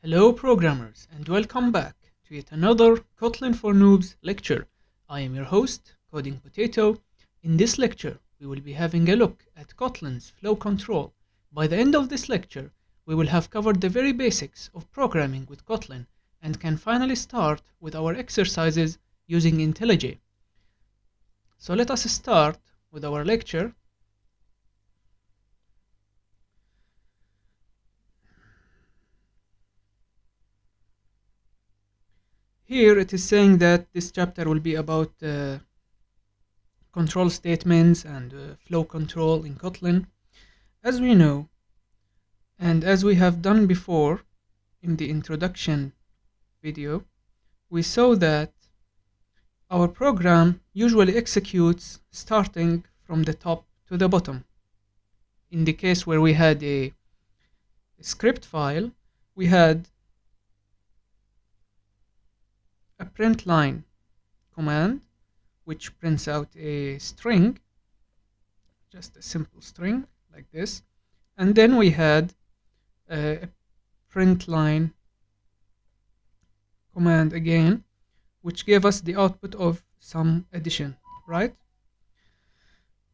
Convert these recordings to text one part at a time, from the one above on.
Hello programmers and welcome back to yet another Kotlin for Noobs lecture. I am your host, codingPotato. In this lecture, we will be having a look at Kotlin's flow control. By the end of this lecture, we will have covered the very basics of programming with Kotlin and can finally start with our exercises using IntelliJ. So let us start with our lecture. Here it is saying that this chapter will be about control statements and flow control in Kotlin. As we know, and as we have done before in the introduction video, we saw that our program usually executes starting from the top to the bottom. In the case where we had a script file, we had a print line command which prints out a string, just a simple string like this, and then we had a print line command again, which gave us the output of some addition, right?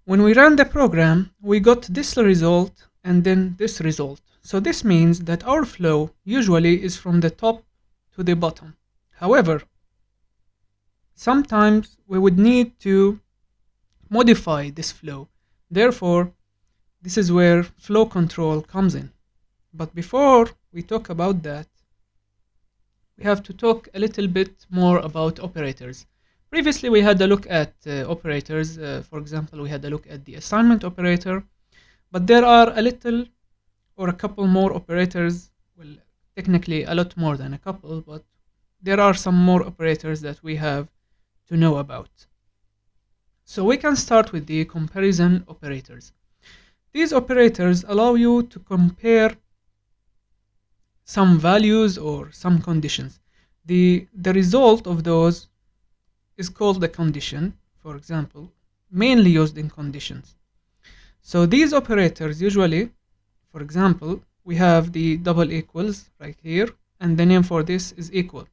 When we ran the program, we got this result and then this result. So this means that our flow usually is from the top to the bottom. However, sometimes we would need to modify this flow. Therefore, this is where flow control comes in. But before we talk about that, we have to talk a little bit more about operators. Previously, we had a look at operators. For example, we had a look at the assignment operator. But there are a little or a couple more operators. Well, technically a lot more than a couple, but there are some more operators that we have to know about. So we can start with the comparison operators. These operators allow you to compare some values or some conditions. The result of those is called a condition, for example, mainly used in conditions. So these operators usually, for example, we have the double equals right here, and the name for this is equal.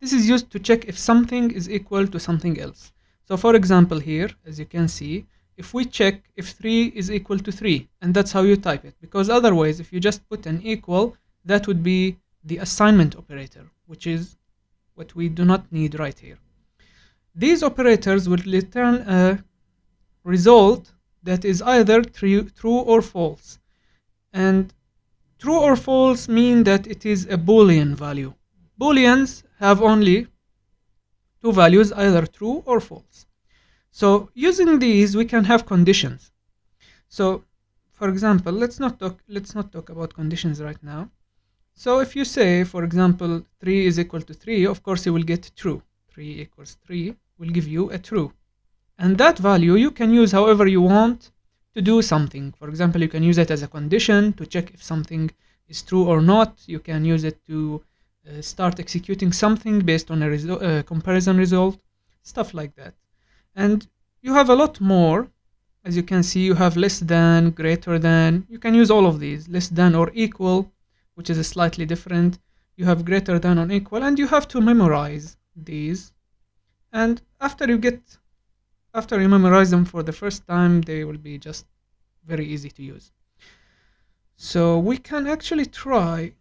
This is used to check if something is equal to something else. So for example here, as you can see, if we check if 3 is equal to 3, and that's how you type it, because otherwise if you just put an equal, that would be the assignment operator, which is what we do not need right here. These operators will return a result that is either true or false. And true or false mean that it is a Boolean value. Booleans have only two values, either true or false. So using these, we can have conditions. So, for example, let's not talk about conditions right now. So if you say, for example, 3 is equal to 3, of course you will get true. 3 equals 3 will give you a true. And that value you can use however you want to do something. For example, you can use it as a condition to check if something is true or not. You can use it to start executing something based on a comparison result, stuff like that. And you have a lot more. As you can see, you have less than, greater than. You can use all of these, less than or equal, which is slightly different. You have greater than or equal, and you have to memorize these. And after you memorize them for the first time, they will be just very easy to use. So we can actually try.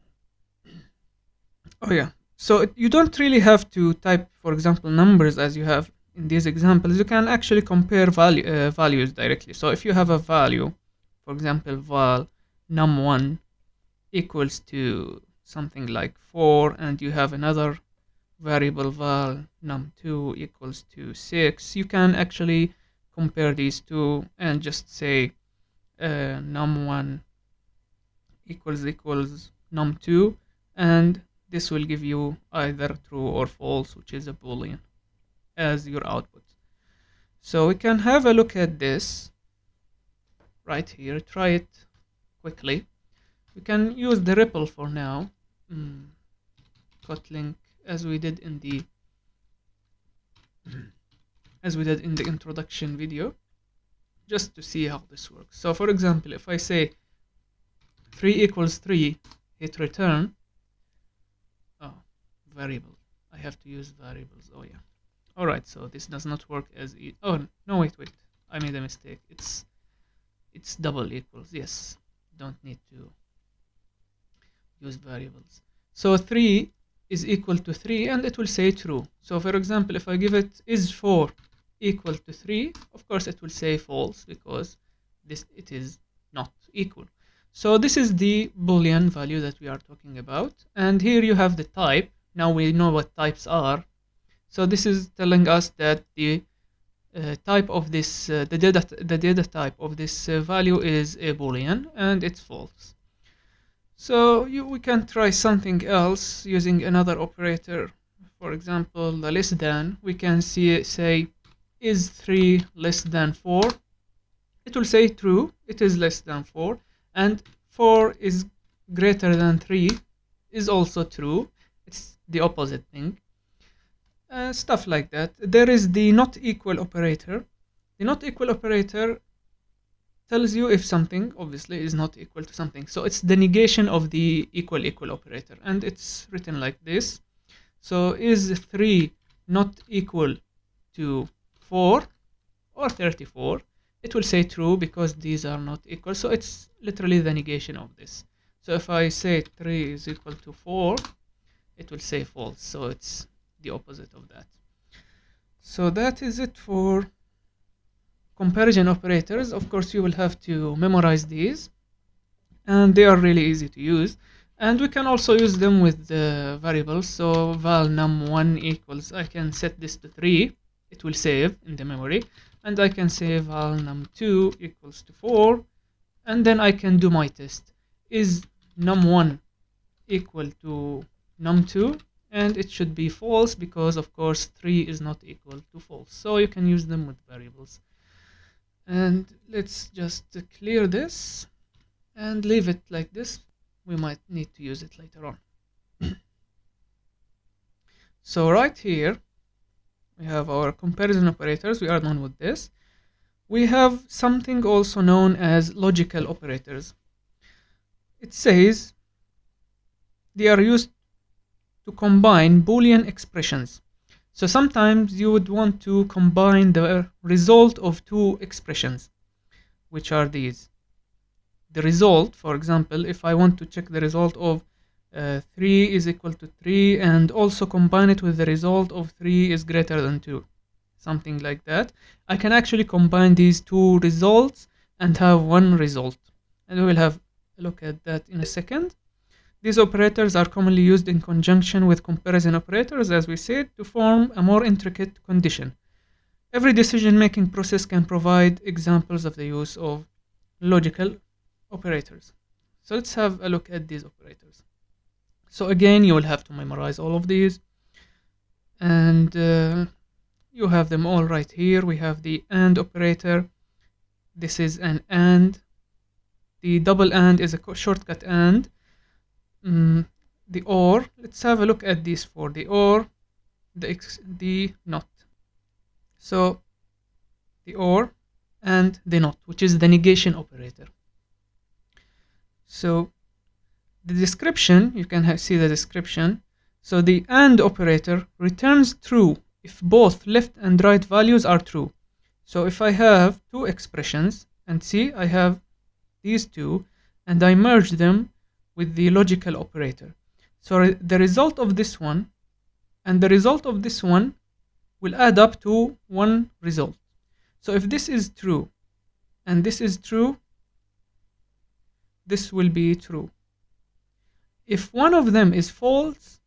Oh yeah, so you don't really have to type, for example, numbers as you have in these examples. You can actually compare values directly. So if you have a value, for example, val num1 equals to something like 4, and you have another variable val num2 equals to 6, you can actually compare these two and just say num1 equals num2, and this will give you either true or false, which is a Boolean, as your output. So we can have a look at this right here. Try it quickly. We can use the REPL for now. Kotlin, as we did in the introduction video, just to see how this works. So for example, if I say 3 equals 3, hit return, variable. I have to use variables. Oh yeah. Alright, so this does not work as oh no, wait, I made a mistake. It's double equals. Yes, don't need to use variables. So 3 is equal to 3 and it will say true. So for example, if I give it is 4 equal to 3, of course it will say false because it is not equal. So this is the Boolean value that we are talking about. And here you have the type. Now we know what types are. So this is telling us that the type of this, the data type of this value is a Boolean and it's false. So we can try something else using another operator. For example, the less than. We can say is 3 less than 4. It will say true. It is less than 4. And 4 is greater than 3 is also true. It's the opposite thing. Stuff like that. There is the not equal operator. The not equal operator tells you if something obviously is not equal to something. So it's the negation of the equal operator. And it's written like this. So is 3 not equal to 4 or 34? It will say true because these are not equal. So it's literally the negation of this. So if I say 3 is equal to 4, it will say false. So it's the opposite of that. So that is it for comparison operators. Of course, you will have to memorize these, and they are really easy to use. And we can also use them with the variables. So val num1 equals, I can set this to 3. It will save in the memory. And I can say val num2 equals to 4. And then I can do my test. Is num1 equal to num2? And it should be false because, of course, 3 is not equal to false. So you can use them with variables. And let's just clear this and leave it like this. We might need to use it later on. So right here, we have our comparison operators. We are done with this. We have something also known as logical operators. It says they are used to combine Boolean expressions. So sometimes you would want to combine the result of two expressions, which are these. The result, for example, if I want to check the result of 3 is equal to 3 and also combine it with the result of 3 is greater than 2, something like that, I can actually combine these two results and have one result. And we will have a look at that in a second. These operators are commonly used in conjunction with comparison operators, as we said, to form a more intricate condition. Every decision-making process can provide examples of the use of logical operators. So let's have a look at these operators. So again, you will have to memorize all of these. And you have them all right here. We have the AND operator. This is an AND. The double AND is a shortcut AND. The OR, let's have a look at these four. The OR, the NOT. So the OR and the NOT, which is the negation operator. So the description, you can see the description. So the AND operator returns true if both left and right values are true. So if I have two expressions, and see I have these two, and I merge them with the logical operator. So the result of this one and the result of this one will add up to one result. So if this is true and this is true, this will be true. If one of them is false,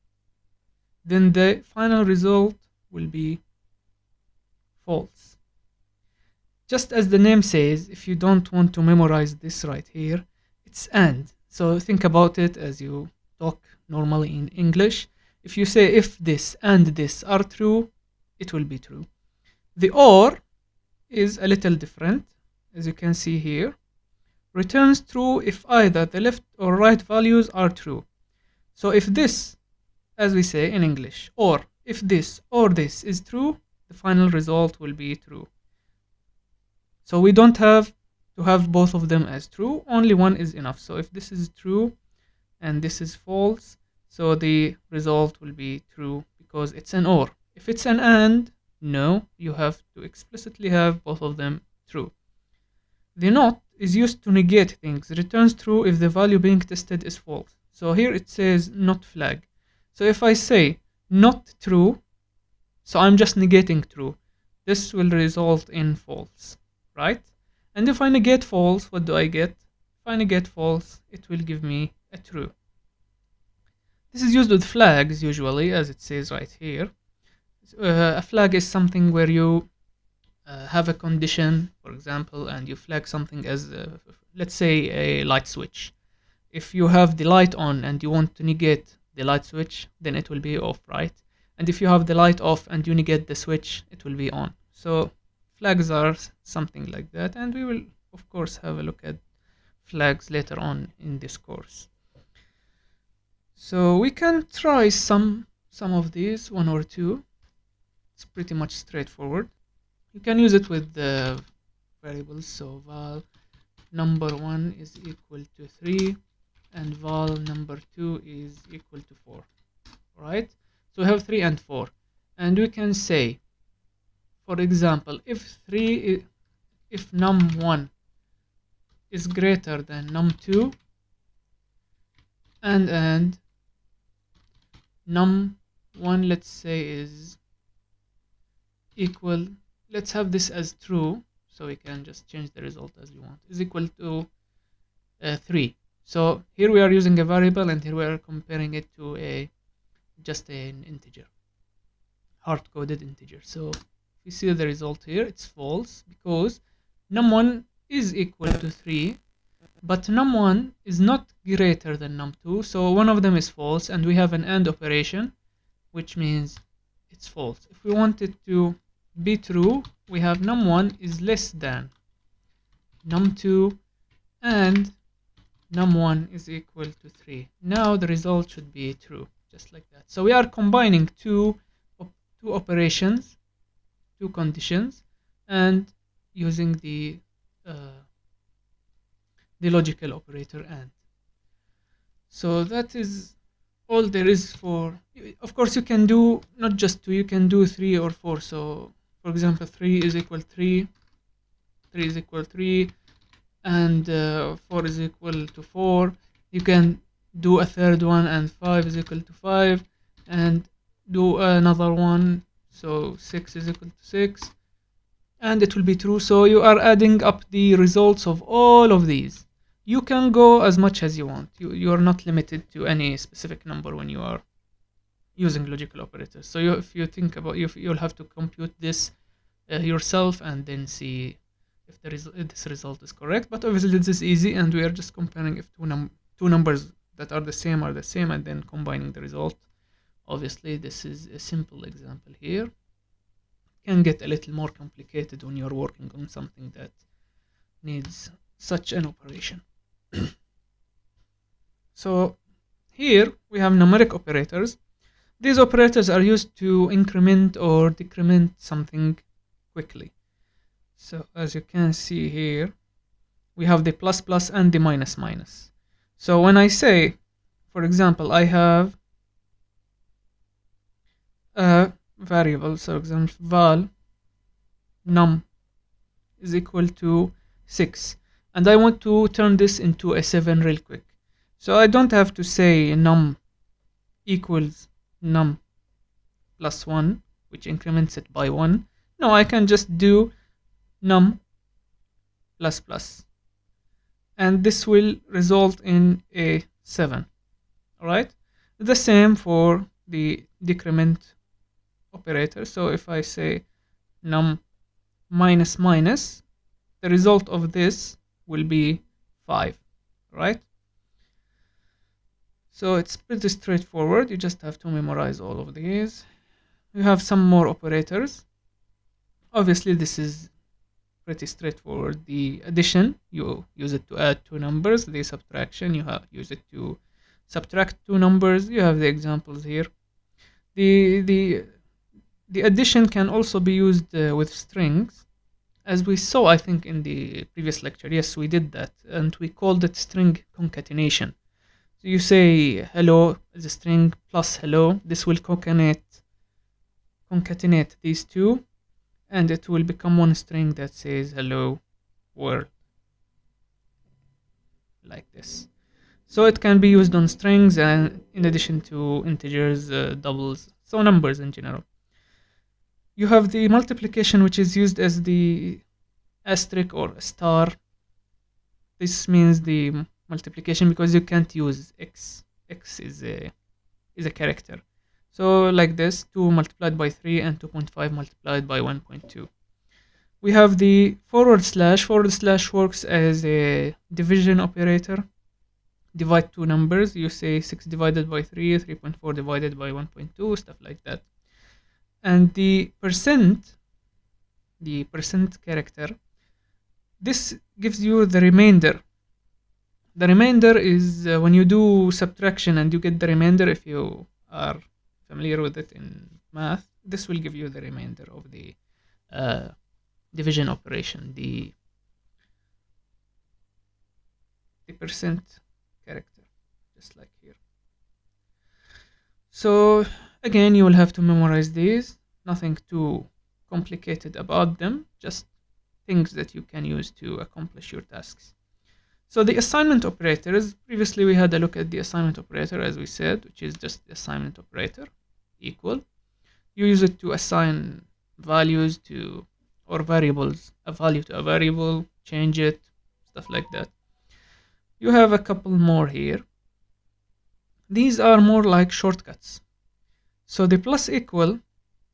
then the final result will be false. Just as the name says, if you don't want to memorize this right here, it's AND. So think about it as you talk normally in English. If you say if this and this are true, it will be true. The OR is a little different, as you can see here. Returns true if either the left or right values are true. So if this, as we say in English, or if this or this is true, the final result will be true. So we don't have to have both of them as true, only one is enough. So if this is true and this is false, So the result will be true because it's an OR. If it's an AND, no, you have to explicitly have both of them true. The not is used to negate things. Returns true if the value being tested is false. So here it says not flag. So if I say not true, so I'm just negating true, this will result in false, right? And if I negate false, what do I get? If I negate false, it will give me a true. This is used with flags usually, as it says right here. A flag is something where you have a condition, for example, and you flag something as, let's say, a light switch. If you have the light on and you want to negate the light switch, then it will be off, right? And if you have the light off and you negate the switch, it will be on. So flags are something like that, and we will, of course, have a look at flags later on in this course. So we can try some of these, one or two. It's pretty much straightforward. You can use it with the variables. So val number 1 is equal to 3 and val number 2 is equal to 4. Right? So we have 3 and 4. And we can say, for example, if num1 is greater than num2 and num1, let's say, is equal, let's have this as true, so we can just change the result as we want, is equal to 3. So here we are using a variable, and here we are comparing it to just an integer, hard-coded integer. So if you see the result here, it's false because num1 is equal to 3, but num1 is not greater than num2, so one of them is false, and we have an AND operation, which means it's false. If we want it to be true, we have num1 is less than num2 and num1 is equal to 3. Now the result should be true, just like that. So we are combining two operations, two conditions, and using the logical operator AND. So that is all there is for. Of course, you can do not just 2, you can do 3 or 4. So for example, 3 is equal 3, 3 is equal 3, and 4 is equal to 4. You can do a third one, and 5 is equal to 5, and do another one, so 6 is equal to 6, and it will be true. So you are adding up the results of all of these. You can go as much as you want. You are not limited to any specific number when you are using logical operators. So if you think about, you'll have to compute this yourself and then see if this result is correct. But obviously this is easy, and we are just comparing if two numbers that are the same, and then combining the result. Obviously this is a simple example here. It can get a little more complicated when you're working on something that needs such an operation. So here we have numeric operators. These operators are used to increment or decrement something quickly. So as you can see here, we have the plus plus and the minus minus. So when I say, for example, I have a variable, so example val num is equal to 6, and I want to turn this into a 7 real quick. So I don't have to say num equals num plus 1, which increments it by 1. No, I can just do num plus plus, and this will result in a 7. Alright, the same for the decrement operator. So if I say num minus minus, the result of this will be 5, right? So it's pretty straightforward. You just have to memorize all of these. You have some more operators. Obviously this is pretty straightforward. The addition, you use it to add two numbers. The subtraction, you use it to subtract two numbers. You have the examples here. The addition can also be used with strings, as we saw, I think, in the previous lecture. Yes, we did that, and we called it string concatenation. So you say hello as a string plus hello. This will concatenate these two, and it will become one string that says hello world, like this. So it can be used on strings and in addition to integers, doubles, so numbers in general. You have the multiplication, which is used as the asterisk or a star. This means the multiplication because you can't use x. X is a character. So like this, 2 multiplied by 3 and 2.5 multiplied by 1.2. We have the forward slash. Forward slash works as a division operator. Divide two numbers. You say 6 divided by 3, 3.4 divided by 1.2, stuff like that. And the percent character, this gives you the remainder. The remainder is when you do subtraction and you get the remainder, if you are familiar with it in math, this will give you the remainder of the division operation, the percent character, just like here. So again, you will have to memorize these. Nothing too complicated about them, just things that you can use to accomplish your tasks. So the assignment operators, previously we had a look at the assignment operator, as we said, which is just the assignment operator, equal. You use it to assign values to, or variables, a value to a variable, change it, stuff like that. You have a couple more here. These are more like shortcuts. So the plus equal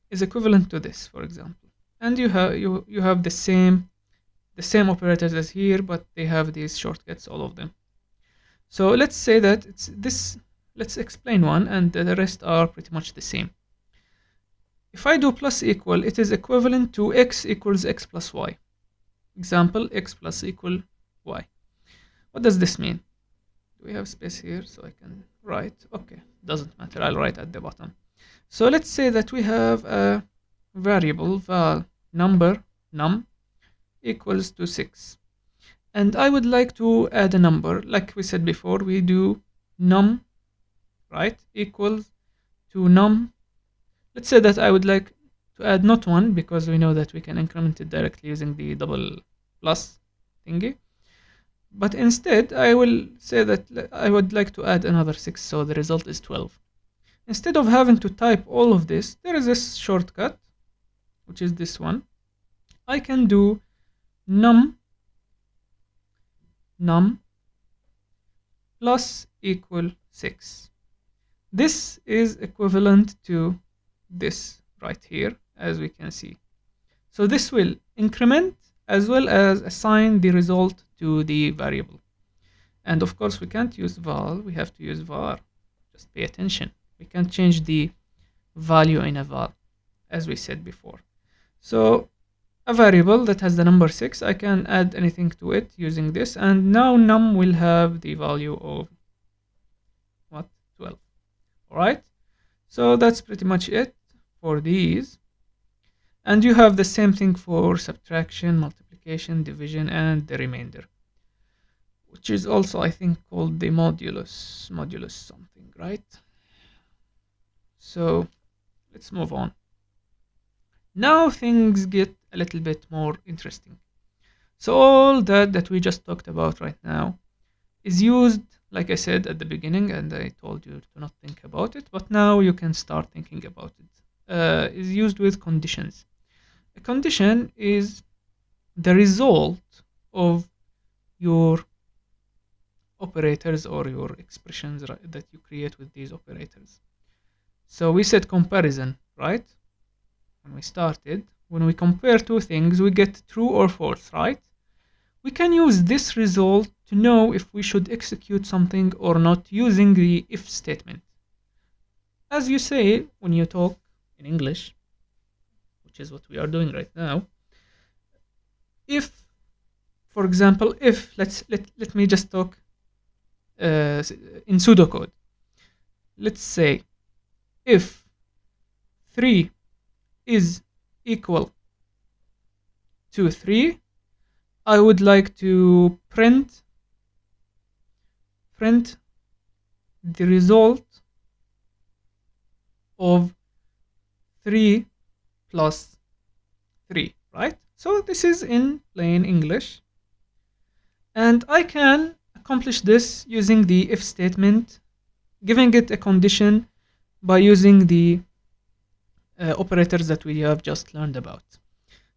is equivalent to this, for example. And you have the same operators as here, but they have these shortcuts, all of them. So let's say that it's this. Let's explain one, and the rest are pretty much the same. If I do plus equal, it is equivalent to x equals x plus y. Example, x plus equal y. What does this mean? Do we have space here so I can write? Okay, doesn't matter, I'll write at the bottom. So let's say that we have a variable number num equals to 6, and I would like to add a number. Like we said before, we do num, right, equals to num. Let's say that I would like to add not 1, because we know that we can increment it directly using the double plus thingy, but instead I will say that I would like to add another 6, so the result is 12. Instead of having to type all of this, there is this shortcut, which is this one. I can do num plus equal 6. This is equivalent to this right here, as we can see. So this will increment as well as assign the result to the variable. And of course we can't use val, we have to use var. Just pay attention. We can't change the value in a val, as we said before. So a variable that has the number 6, I can add anything to it using this, and now num will have the value of what? 12. Alright, so that's pretty much it for these. And you have the same thing for subtraction, multiplication, division, and the remainder, which is also, I think, called the modulus something, right? So let's move on. Now things get a little bit more interesting. So all that we just talked about right now is used, like I said at the beginning, and I told you to not think about it, but now you can start thinking about it. Is used with conditions. A condition is the result of your operators or your expressions that you create with these operators. So we said comparison, right? When we started, when we compare two things, we get true or false, right? We can use this result to know if we should execute something or not using the if statement. As you say when you talk in English, which is what we are doing right now, if, for example, if let me just talk in pseudocode. Let's say if 3 is equal to 3, I would like to print the result of 3 plus 3, right? So this is in plain English. And I can accomplish this using the if statement, giving it a condition by using the operators that we have just learned about.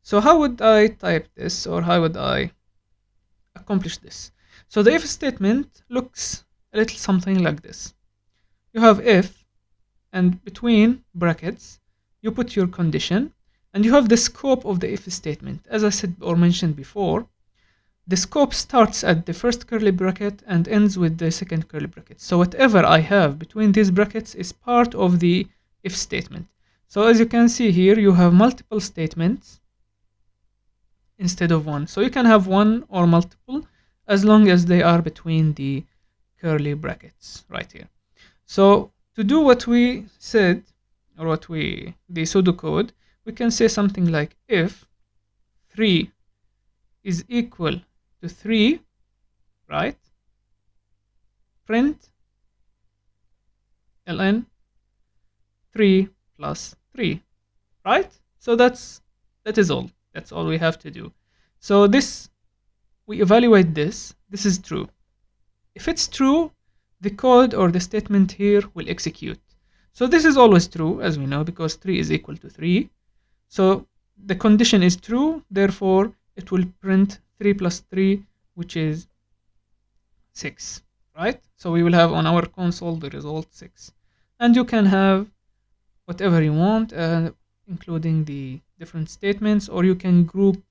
So how would I type this, or how would I accomplish this? So the if statement looks a little something like this. You have if, and between brackets you put your condition, and you have the scope of the if statement. As I said or mentioned before, the scope starts at the first curly bracket and ends with the second curly bracket. So whatever I have between these brackets is part of the if statement. So as you can see here, you have multiple statements instead of one. So you can have one or multiple as long as they are between the curly brackets right here. So to do what we said, or the pseudocode, we can say something like if 3 is equal to 3, right? Print ln 3 plus 3, right? So that is all. That's all we have to do. So this, we evaluate this. This is true. If it's true, the code or the statement here will execute. So this is always true, as we know, because 3 is equal to 3. So the condition is true, therefore it will print 3 plus 3, which is 6, right? So we will have on our console the result 6. And you can have whatever you want, including the different statements, or you can group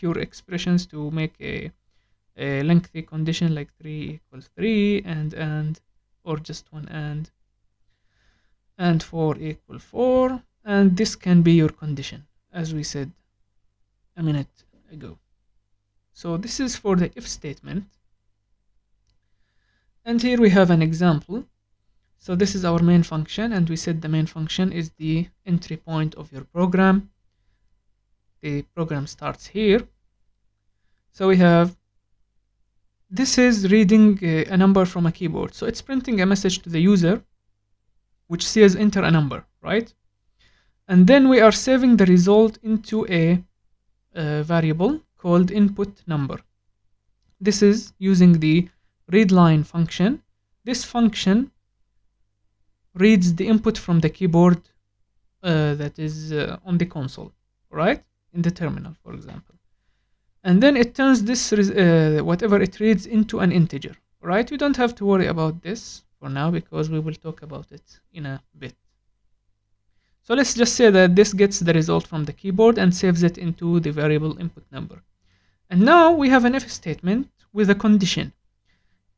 your expressions to make a lengthy condition like 3 equals 3 and or just one and 4 equal 4, and this can be your condition as we said a minute ago. So this is for the if statement, and here we have an example. So this is our main function, and we said the main function is the entry point of your program. The program starts here. So we have, this is reading a number from a keyboard, so it's printing a message to the user which says enter a number, right? And then we are saving the result into a variable called input number. This is using the readLine function. This function reads the input from the keyboard that is on the console, right? In the terminal, for example. And then it turns this whatever it reads into an integer, right? We don't have to worry about this for now because we will talk about it in a bit. So let's just say that this gets the result from the keyboard and saves it into the variable input number. And now we have an if statement with a condition.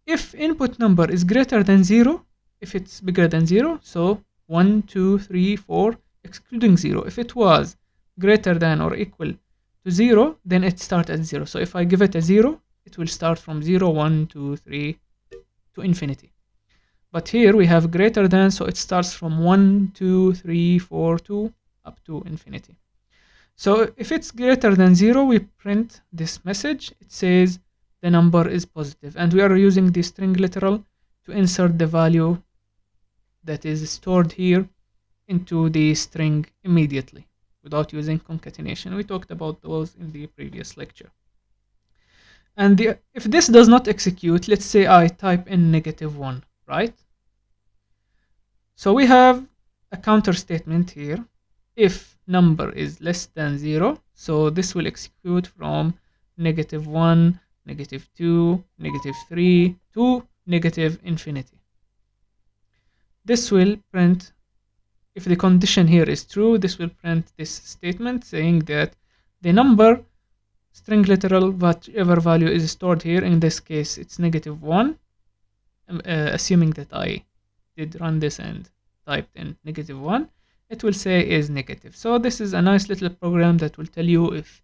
If input number is greater than 0, if it's bigger than 0, so 1, 2, 3, 4, excluding 0. If it was greater than or equal to 0, then it starts at 0. So if I give it a 0, it will start from 0, 1, 2, 3 to infinity. But here we have greater than, so it starts from 1, 2, 3, 4 to up to infinity. So if it's greater than 0, we print this message. It says the number is positive, and we are using the string literal to insert the value that is stored here into the string immediately without using concatenation. We talked about those in the previous lecture. And if this does not execute, let's say I type in -1, right? So we have a counter statement here. If number is less than 0, so this will execute from -1, -2, -3 to -infinity. This will print, if the condition here is true, this will print this statement saying that the number, string literal, whatever value is stored here, in this case it's -1, assuming that I did run this and typed in -1, it will say is negative. So this is a nice little program that will tell you if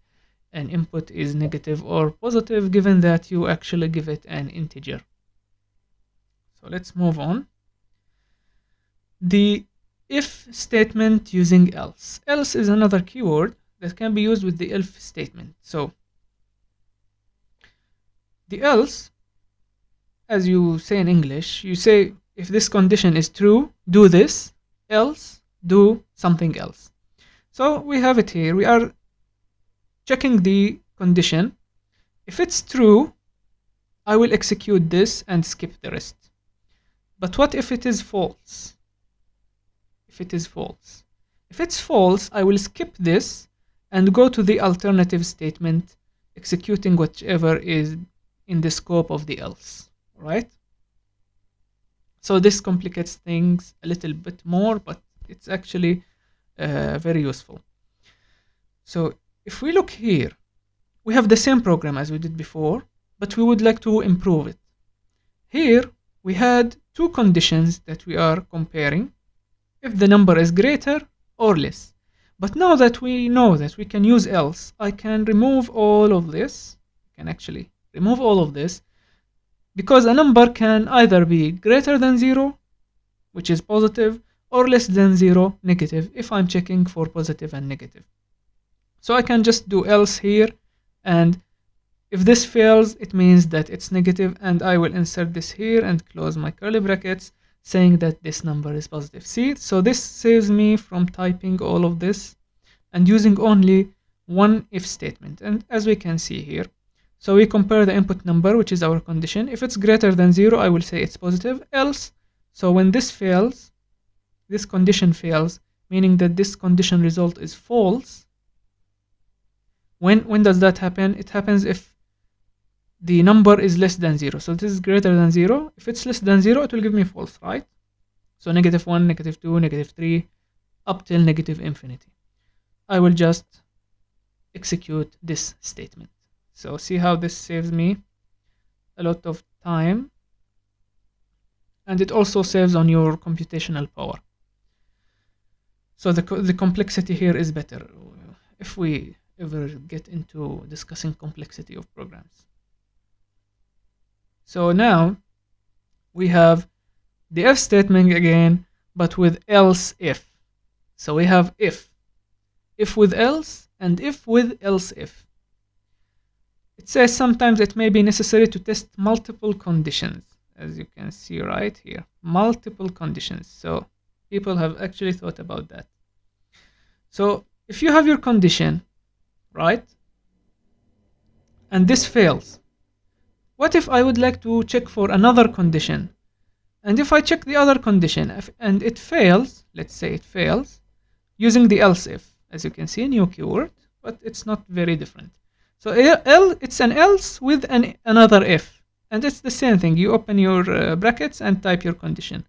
an input is negative or positive, given that you actually give it an integer. So let's move on. The if statement using else. Else is another keyword that can be used with the if statement. So the else as you say in English, you say if this condition is true, do this, else do something else. So we have it here. We are checking the condition. If it's true, I will execute this and skip the rest. But what if it is false? If it is false. If it's false, I will skip this and go to the alternative statement, executing whichever is in the scope of the else, right? So this complicates things a little bit more, but it's actually very useful. So if we look here, we have the same program as we did before, but we would like to improve it. Here we had two conditions that we are comparing, if the number is greater or less. But now that we know that we can use else, I can remove all of this. I can actually remove all of this, because a number can either be greater than 0, which is positive, or less than 0, negative, if I'm checking for positive and negative. So I can just do else here, and if this fails, it means that it's negative, and I will insert this here and close my curly brackets, saying that this number is positive. See, so this saves me from typing all of this and using only one if statement. And as we can see here, so we compare the input number, which is our condition. If it's greater than 0, I will say it's positive, else. So when this fails, this condition fails, meaning that this condition result is false. When does that happen? It happens if the number is less than 0. So this is greater than 0. If it's less than 0, it will give me false, right? So -1, -2, -3, up till -infinity. I will just execute this statement. So see how this saves me a lot of time, and it also saves on your computational power. So the complexity here is better if we ever get into discussing complexity of programs. So now we have the if statement again, but with else if. So we have if with else, and if with else if. It says sometimes it may be necessary to test multiple conditions, as you can see right here, multiple conditions. So people have actually thought about that. So if you have your condition, right, and this fails, what if I would like to check for another condition? And if I check the other condition and it fails, let's say it fails, using the else if, as you can see, new keyword, but it's not very different. So it's an else with another if, and it's the same thing. You open your brackets and type your condition.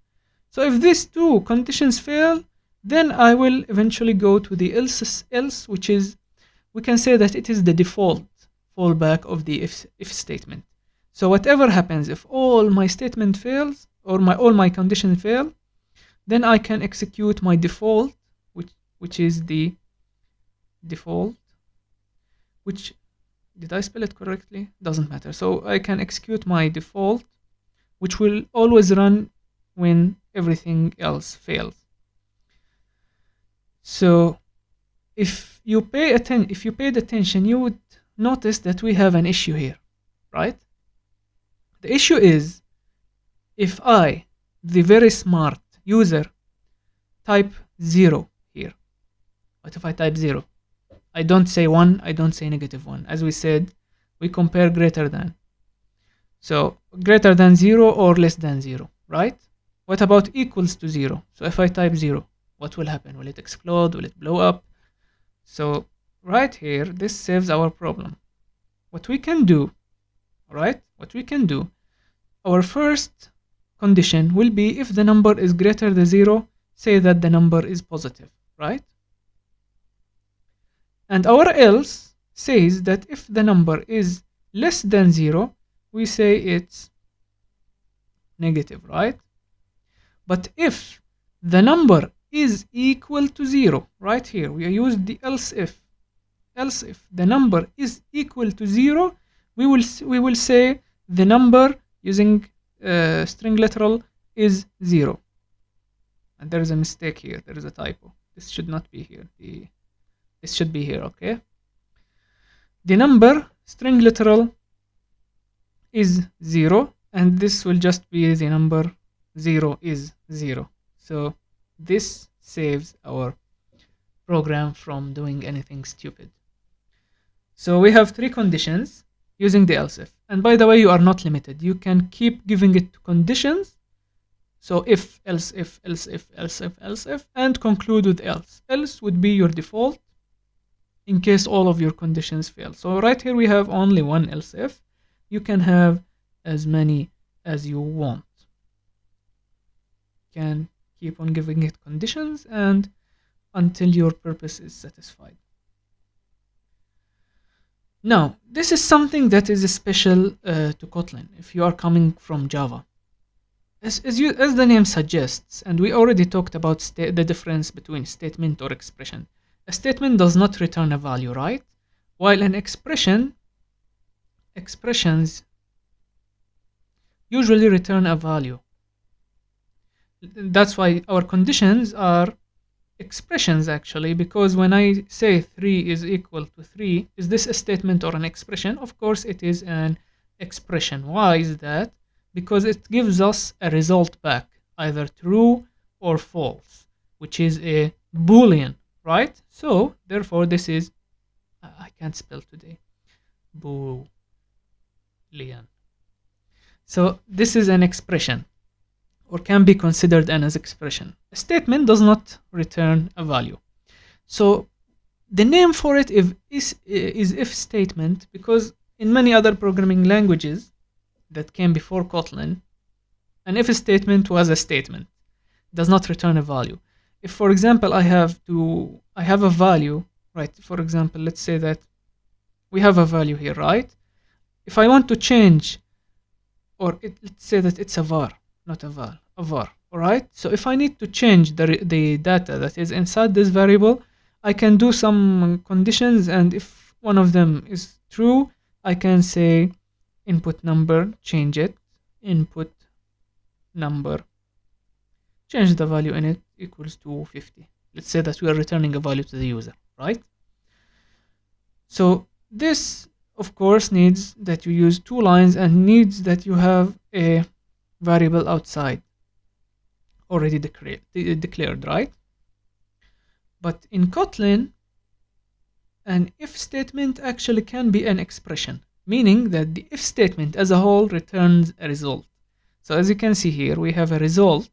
So if these two conditions fail, then I will eventually go to the else, which is, we can say that it is the default fallback of the if statement. So whatever happens, if all my statement fails or all my conditions fail, then I can execute my default, which is the default, which, did I spell it correctly? Doesn't matter. So I can execute my default, which will always run when everything else fails. So if you paid attention, you would notice that we have an issue here, right? The issue is, if I, the very smart user, type 0 here. What if I type 0? I don't say 1, I don't say -1. As we said, we compare greater than. So greater than 0 or less than 0, right? What about equals to 0? So if I type 0, what will happen? Will it explode? Will it blow up? So right here, this saves our problem. What we can do, right? What we can do, our first condition will be if the number is greater than 0, say that the number is positive, right? And our else says that if the number is less than 0, we say it's negative, right? But if the number is equal to 0, right here, we use the else if. Else if the number is equal to 0, we will say the number using string literal is 0. And there is a mistake here. There is a typo. This should not be here. This should be here, okay? The number string literal is 0, and this will just be the number 0 is 0. So this saves our program from doing anything stupid. So we have 3 conditions using the else if. And by the way, you are not limited. You can keep giving it conditions. So if, else if, else if, else if, else if, and conclude with else. Else would be your default in case all of your conditions fail. So right here we have only one else if. You can have as many as you want. You can keep on giving it conditions and until your purpose is satisfied. Now, this is something that is special to Kotlin if you are coming from Java. As the name suggests, and we already talked about the difference between statement or expression. A statement does not return a value, right? While an expressions usually return a value. That's why our conditions are expressions actually, because when I say 3 is equal to 3, is this a statement or an expression? Of course it is an expression. Why is that? Because it gives us a result back, either true or false, which is a boolean, right? So therefore this is, I can't spell today, boolean. So this is an expression, or can be considered an as expression. A statement does not return a value. So the name for it is if statement, because in many other programming languages that came before Kotlin, an if statement was a statement, does not return a value. If, for example, I have a value, right? For example, let's say that we have a value here, right? If I want to change, or let's say that it's a var, not a val, a var, alright? So if I need to change the data that is inside this variable, I can do some conditions, and if one of them is true, I can say input number, change it, input number, change the value in it equals to 50. Let's say that we are returning a value to the user, right? So this, of course, needs that you use 2 lines and needs that you have a variable outside already declared, right? But in Kotlin, an if statement actually can be an expression, meaning that the if statement as a whole returns a result. So as you can see here, we have a result,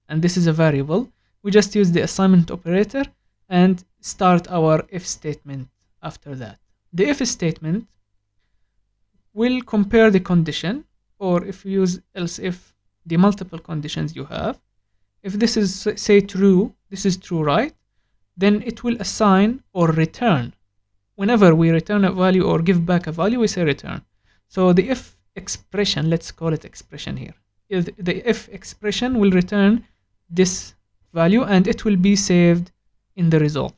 and this is a variable. We just use the assignment operator and start our if statement after that. The if statement will compare the condition, or if you use else if, the multiple conditions you have. If this is, say, true, this is true, right? Then it will assign or return. Whenever we return a value or give back a value, we say return. So the if expression, let's call it expression here. The if expression will return this value and it will be saved in the result.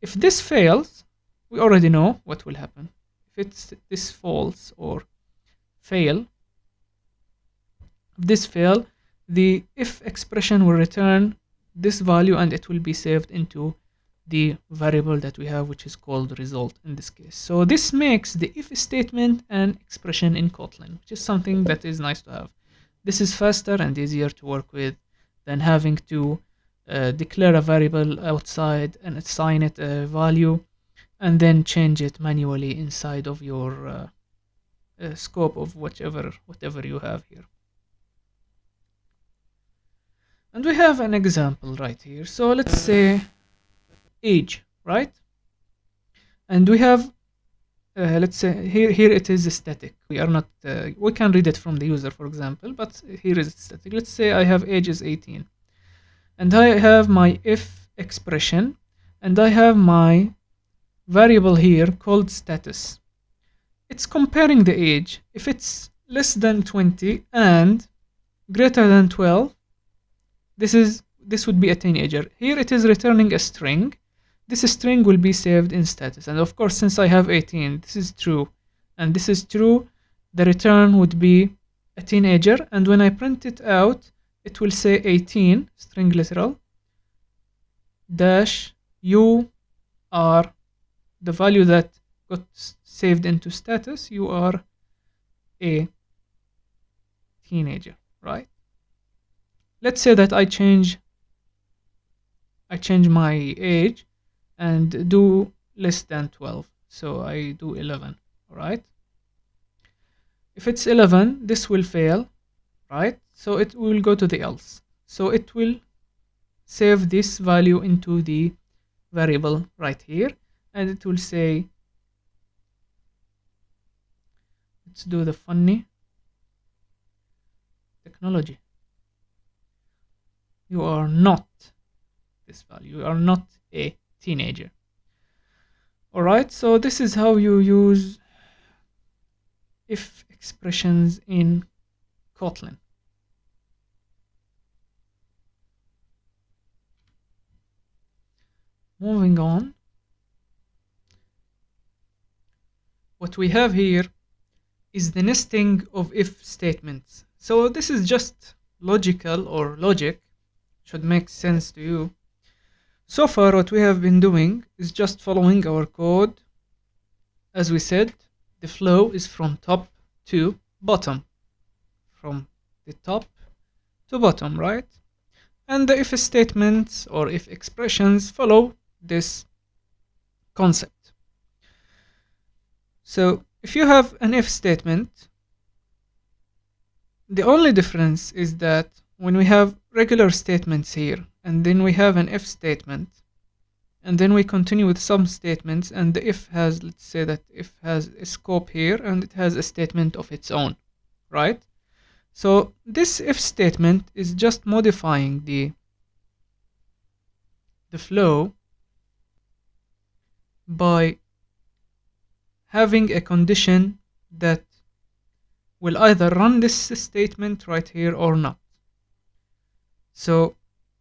If this fails, we already know what will happen. If it's this false or fail, if this fail, the if expression will return this value and it will be saved into the variable that we have, which is called result in this case. So this makes the if statement an expression in Kotlin, which is something that is nice to have. This is faster and easier to work with than having to declare a variable outside and assign it a value and then change it manually inside of your scope of whatever you have here. And we have an example right here. So let's say age, right? And we have let's say here it is static. We are not we can read it from the user, for example, but here is static. Let's say I have age is 18 and I have my if expression and I have my variable here called status. It's comparing the age. If it's less than 20 and greater than 12, this would be a teenager. Here it is returning a string. This string will be saved in status, and of course, since I have 18, this is true and this is true, the return would be a teenager, and when I print it out, it will say 18 string literal dash you are the value that got saved into status, you are a teenager, right? Let's say that I change my age and do less than 12, so I do 11, right? If it's 11, this will fail, right? So it will go to the else. So it will save this value into the variable right here, and it will say, let's do the funny technology. You are not this value. You are not a teenager. Alright, so this is how you use if expressions in Kotlin. Moving on, what we have here is the nesting of if statements. So this is just logical or logic, should make sense to you. So far what we have been doing is just following our code. As we said, the flow is from top to bottom, from the top to bottom, right? And the if statements or if expressions follow this concept. So if you have an if statement, the only difference is that when we have regular statements here, and then we have an if statement, and then we continue with some statements, and the if has, let's say that if has a scope here, and it has a statement of its own, right? So this if statement is just modifying the flow by having a condition that will either run this statement right here or not. So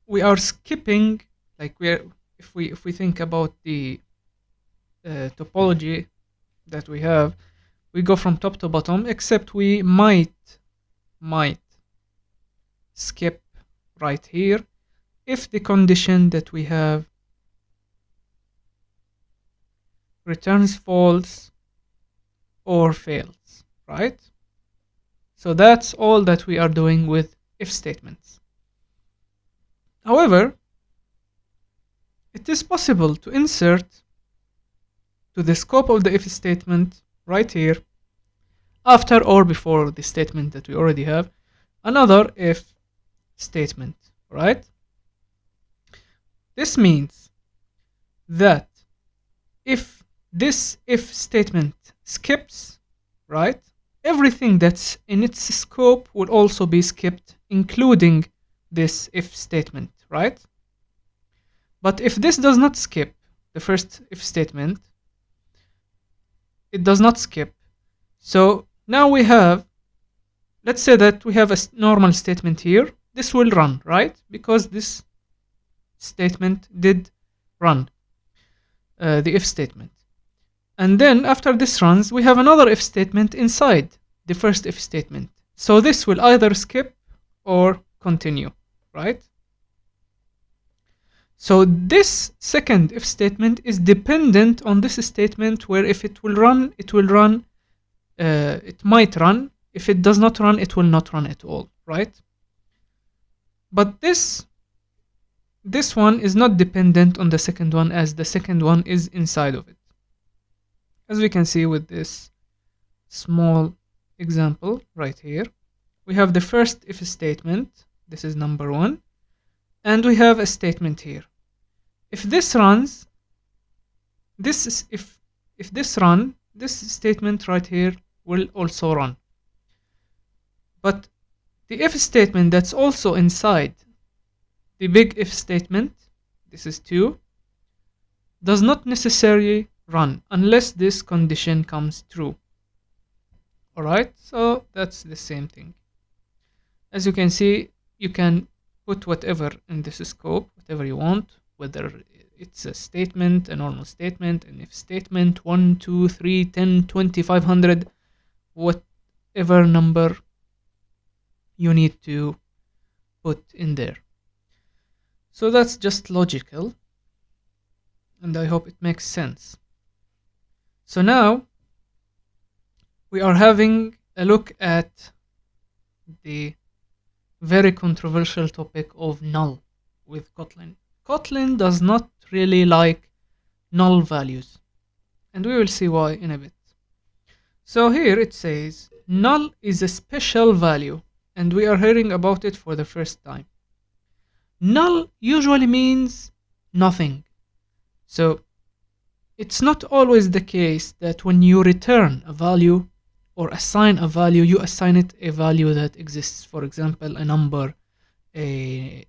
we are skipping, like if we think about the topology that we have, we go from top to bottom, except we might skip right here if the condition that we have returns false or fails, right? So that's all that we are doing with if statements. However, it is possible to insert to the scope of the if statement right here, after or before the statement that we already have, another if statement, right? This means that if this if statement skips, right, everything that's in its scope will also be skipped, including this if statement, right? But if this does not skip, the first if statement, it does not skip. So now we have, let's say that we have a normal statement here. This will run, right? Because this statement did run the if statement. And then after this runs, we have another if statement inside the first if statement. So this will either skip or continue, right? So this second if statement is dependent on this statement, where if it will run, it will run, it might run. If it does not run, it will not run at all, right? But this one is not dependent on the second one, as the second one is inside of it. As we can see with this small example right here, we have the first if statement, this is number 1, and we have a statement here. If this runs, if this run, this statement right here will also run. But the if statement that's also inside the big if statement, this is 2, does not necessarily run unless this condition comes true. Alright, so that's the same thing. As you can see, you can put whatever in this scope, whatever you want, whether it's a statement, a normal statement, an if statement, 1, 2, 3, 10, 20, 500, whatever number you need to put in there. So that's just logical, and I hope it makes sense. So now we are having a look at the very controversial topic of null with Kotlin. Kotlin does not really like null values, and we will see why in a bit. So here it says null is a special value, and we are hearing about it for the first time. Null usually means nothing. So it's not always the case that when you return a value or assign a value, you assign it a value that exists. For example, a number, a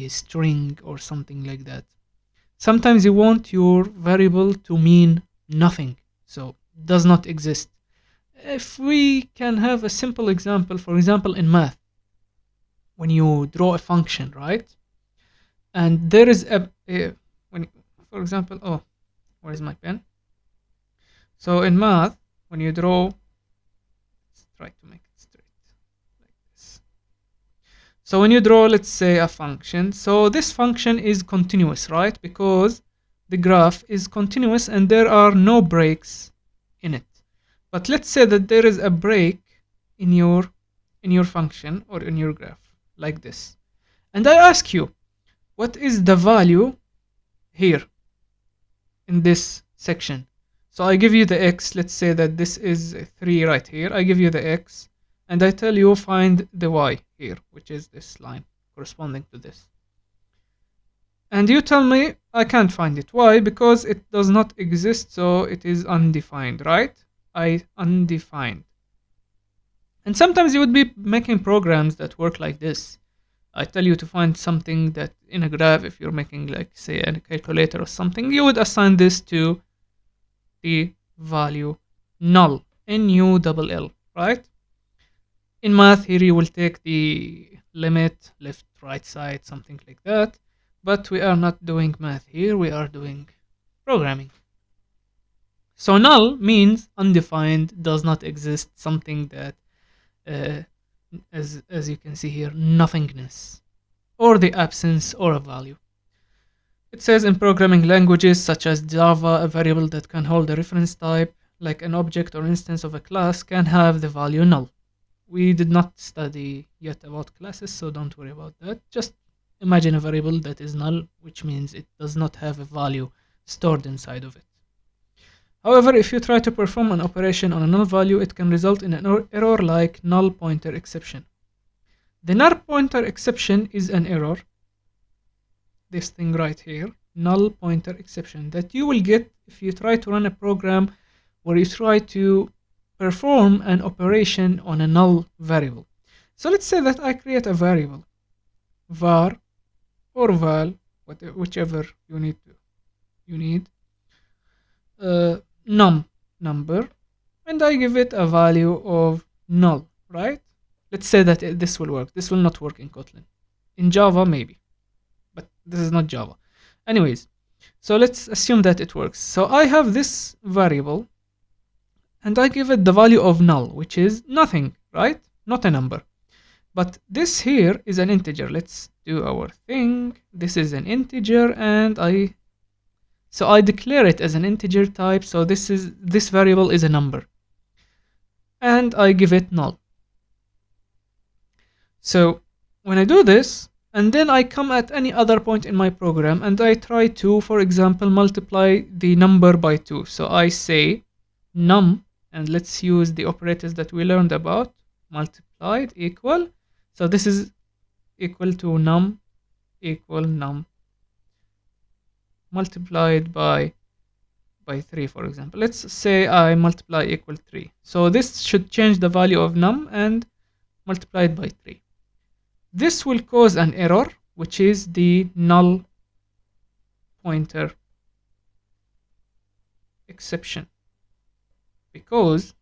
string, or something like that. Sometimes you want your variable to mean nothing, so does not exist. If we can have a simple example, for example, in math, when you draw a function, right? And there is when, for example, oh, where's my pen? So in math, when you draw, let's try to make it straight like this. So when you draw, let's say, a function, so this function is continuous, right? Because the graph is continuous and there are no breaks in it. But let's say that there is a break in your function or in your graph, like this. And I ask you, what is the value here in this section? So I give you the x, let's say that this is 3 right here. I give you the x, and I tell you find the y here, which is this line corresponding to this. And you tell me I can't find it. Why? Because it does not exist, so it is undefined, right? Undefined. And sometimes you would be making programs that work like this. I tell you to find something that in a graph, if you're making, like, say, a calculator or something, you would assign this to the value null, N-U-L-L, right? In math, here you will take the limit, left, right side, something like that. But we are not doing math here, we are doing programming. So null means undefined, does not exist, something that, as you can see here, nothingness, or the absence or a value. It says in programming languages such as Java, a variable that can hold a reference type, like an object or instance of a class, can have the value null. We did not study yet about classes, so don't worry about that. Just imagine a variable that is null, which means it does not have a value stored inside of it. However, if you try to perform an operation on a null value, it can result in an error like null pointer exception. The null pointer exception is an error, this thing right here, null pointer exception, that you will get if you try to run a program where you try to perform an operation on a null variable. So let's say that I create a variable, var or val, whichever you need, number, and I give it a value of null, right? Let's say that this will work. This will not work in Kotlin. In Java, maybe, but this is not Java. Anyways, so let's assume that it works. So I have this variable, and I give it the value of null, which is nothing, right? Not a number. But this here is an integer. Let's do our thing. This is an integer, and I declare it as an integer type. So this variable is a number, and I give it null. So when I do this, and then I come at any other point in my program, and I try to, for example, multiply the number by 2. So I say num, and let's use the operators that we learned about, multiplied equal. So this is equal to num equal num multiplied by 3, for example. Let's say I multiply equal 3. So this should change the value of num and multiply it by 3. This will cause an error, which is the null pointer exception, because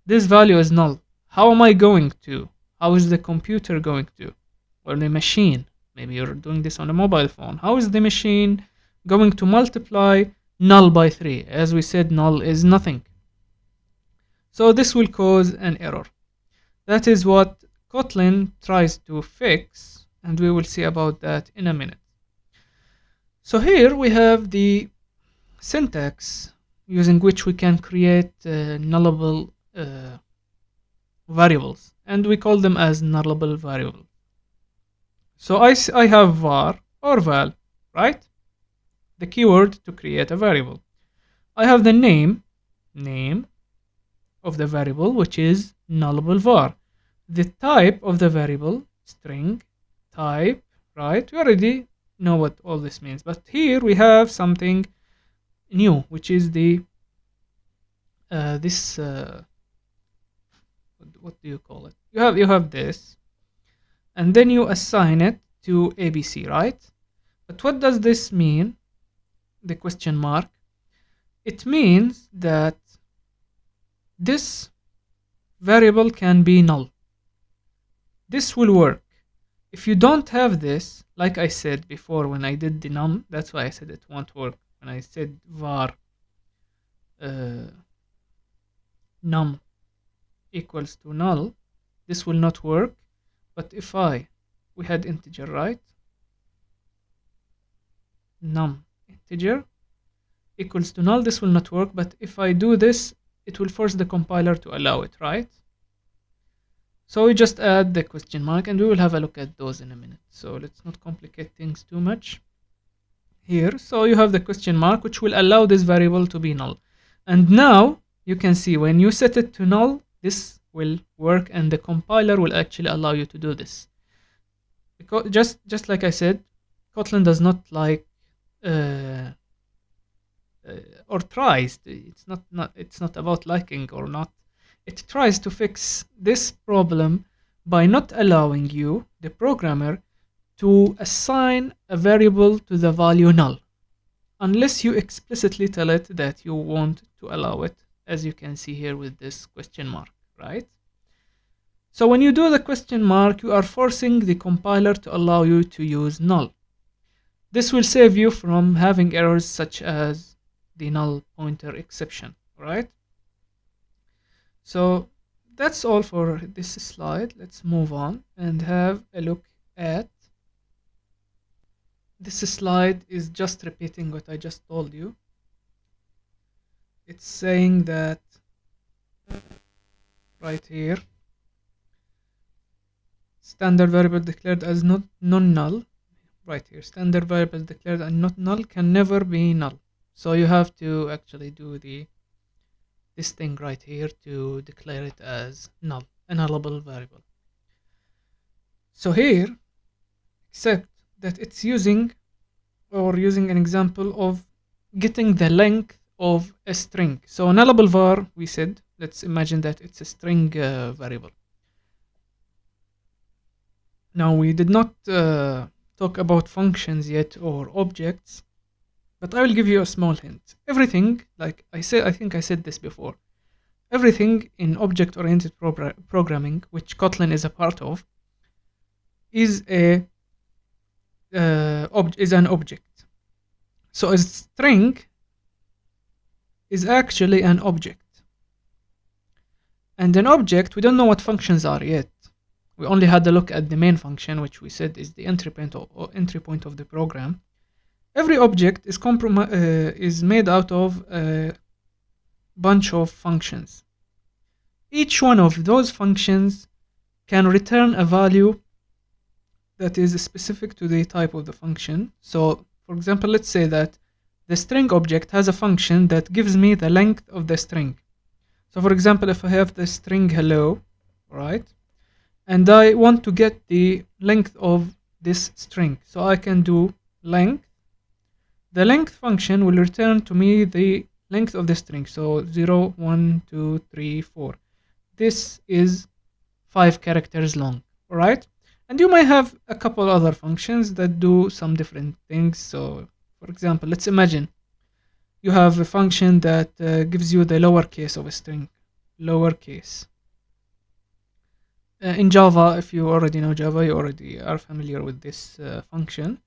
this value is null. How am I going to? How is the computer going to? Or the machine? Maybe you're doing this on a mobile phone. How is the machine going to multiply null by 3? As we said, null is nothing. So this will cause an error. That is what Kotlin tries to fix, and we will see about that in a minute. So here we have the syntax using which we can create nullable variables, and we call them as nullable variables. So I have var or val, right? The keyword to create a variable. I have the name of the variable, which is nullable var. The type of the variable, string type, right? We already know what all this means, but here we have something new, which is the what do you call it? You have this, and then you assign it to ABC, right? But what does this mean? The question mark. It means that this variable can be null. This will work. If you don't have this, like I said before when I did the num, that's why I said it won't work. When I said var num equals to null, this will not work. But if we had integer, right? Num integer equals to null, this will not work. But if I do this, it will force the compiler to allow it, right? So we just add the question mark, and we will have a look at those in a minute. So let's not complicate things too much here. So you have the question mark, which will allow this variable to be null. And now you can see when you set it to null, this will work, and the compiler will actually allow you to do this. Because just like I said, Kotlin does not like or tries. It's not about liking or not. It tries to fix this problem by not allowing you, the programmer, to assign a variable to the value null, unless you explicitly tell it that you want to allow it, as you can see here with this question mark, right? So when you do the question mark, you are forcing the compiler to allow you to use null. This will save you from having errors such as the null pointer exception, right? So that's all for this slide. Let's move on and have a look at this slide. Is just repeating what I just told you. It's saying that right here, standard variable declared as non-null, right here, standard variable declared as not null can never be null. So you have to actually do this thing right here to declare it as null, a nullable variable. So here, except that it's using an example of getting the length of a string. So nullable var, we said, let's imagine that it's a string variable. Now we did not talk about functions yet or objects, but I will give you a small hint. Everything, like I said, I think I said this before, everything in object-oriented programming, which Kotlin is a part of, is an object. So a string is actually an object. And an object, we don't know what functions are yet. We only had a look at the main function, which we said is the entry point of the program. Every object is made out of a bunch of functions. Each one of those functions can return a value that is specific to the type of the function. So, for example, let's say that the string object has a function that gives me the length of the string. So, for example, if I have the string hello, right, and I want to get the length of this string, so I can do length. The length function will return to me the length of the string. So 0, 1, 2, 3, 4. This is 5 characters long, alright? And you might have a couple other functions that do some different things. So, for example, let's imagine you have a function that gives you the lowercase of a string, lowercase. In Java, if you already know Java, you already are familiar with this function.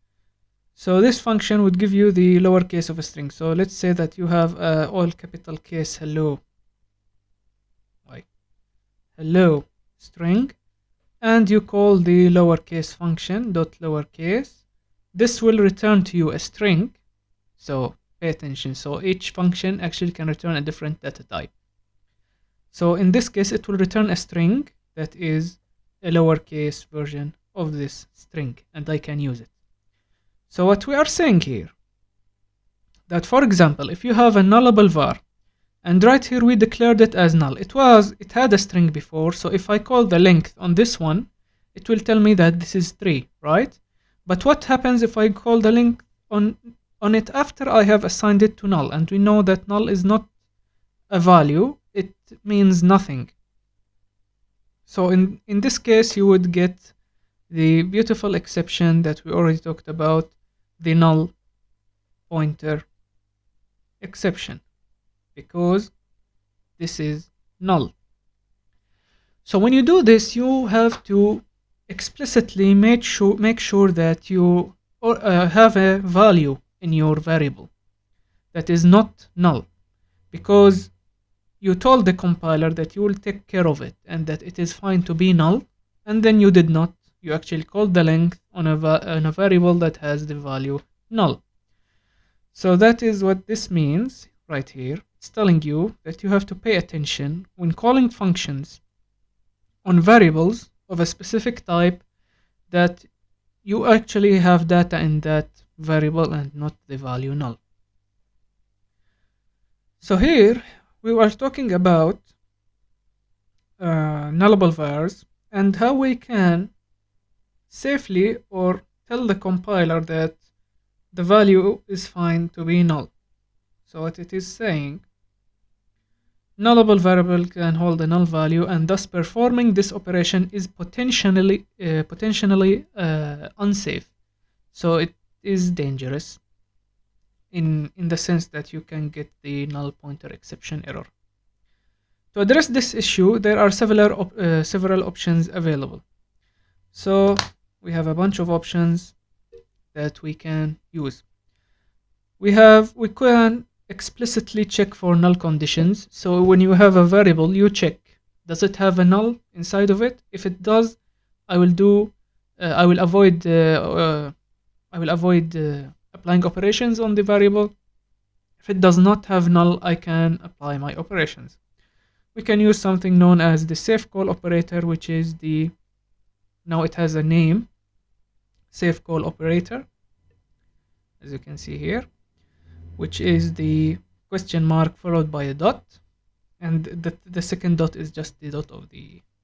So this function would give you the lowercase of a string. So let's say that you have all capital case hello, hello string, and you call the lowercase function dot lowercase. This will return to you a string. So pay attention. So each function actually can return a different data type. So in this case, it will return a string that is a lowercase version of this string, and I can use it. So what we are saying here, that for example, if you have a nullable var, and right here we declared it as null. It had a string before, so if I call the length on this one, it will tell me that this is 3, right? But what happens if I call the length on it after I have assigned it to null? And we know that null is not a value, it means nothing. So in this case, you would get the beautiful exception that we already talked about, the null pointer exception, because this is null. So when you do this, you have to explicitly make sure that you have a value in your variable that is not null, because you told the compiler that you will take care of it and that it is fine to be null, and then you did not. You actually called the length on a variable that has the value null. So that is what this means right here. It's telling you that you have to pay attention when calling functions on variables of a specific type, that you actually have data in that variable and not the value null. So here we were talking about nullable vars and how we can safely or tell the compiler that the value is fine to be null. So what it is saying, nullable variable can hold a null value, and thus performing this operation is potentially unsafe. So it is dangerous in the sense that you can get the null pointer exception error. To address this issue, there are several options available. So we have a bunch of options that we can use. We can explicitly check for null conditions. So when you have a variable, you check, does it have a null inside of it? If it does, I will avoid applying operations on the variable. If it does not have null, I can apply my operations. We can use something known as the safe call operator, which is now it has a name, safe call operator, as you can see here, which is the question mark followed by a dot, and the second dot is just the dot of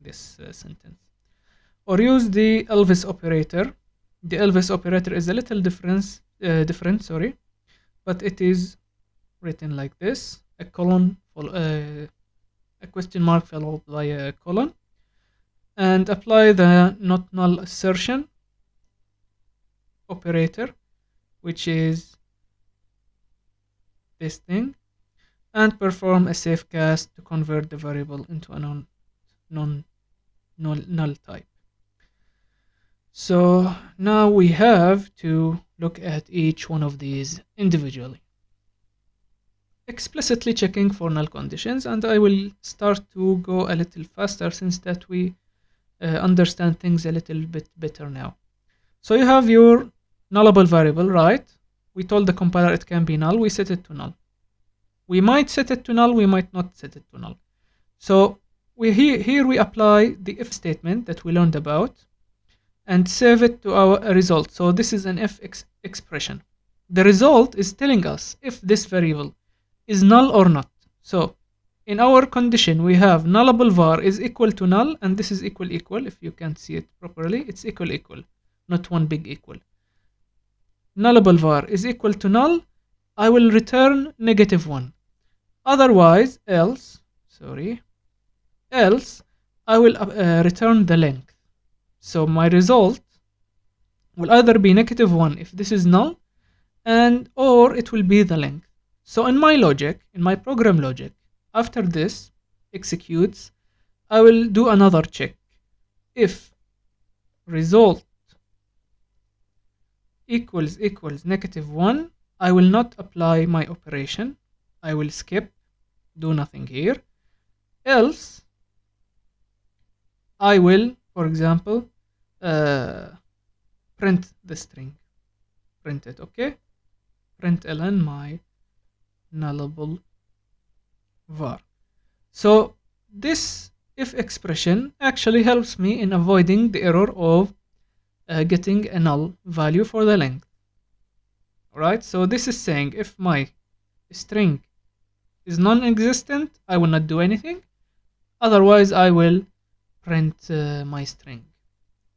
this sentence. Or use the Elvis operator. The Elvis operator is a little different, but it is written like this: a colon, a question mark followed by a colon, and apply the not null assertion operator, which is this thing, and perform a safe cast to convert the variable into a null type. So now we have to look at each one of these individually, explicitly checking for null conditions, and I will start to go a little faster since that we understand things a little bit better now. So you have your nullable variable, right? We told the compiler it can be null, we set it to null. We might set it to null, we might not set it to null. So here we apply the if statement that we learned about and save it to our result. So this is an if expression. The result is telling us if this variable is null or not. So in our condition, we have nullable var is equal to null, and this is equal. If you can't see it properly, it's equal, not one big equal. Nullable var is equal to null, I will return -1. Otherwise, else, I will return the length. So my result will either be -1 if this is null, or it will be the length. So in my logic, in my program logic, after this executes, I will do another check. If result equals -1, I will not apply my operation. I will skip, do nothing here. Else, I will, for example, print the string. Print it, okay? Println my nullable var. So this if expression actually helps me in avoiding the error of getting a null value for the length. Alright, so this is saying if my string is non-existent, I will not do anything. Otherwise, I will print my string.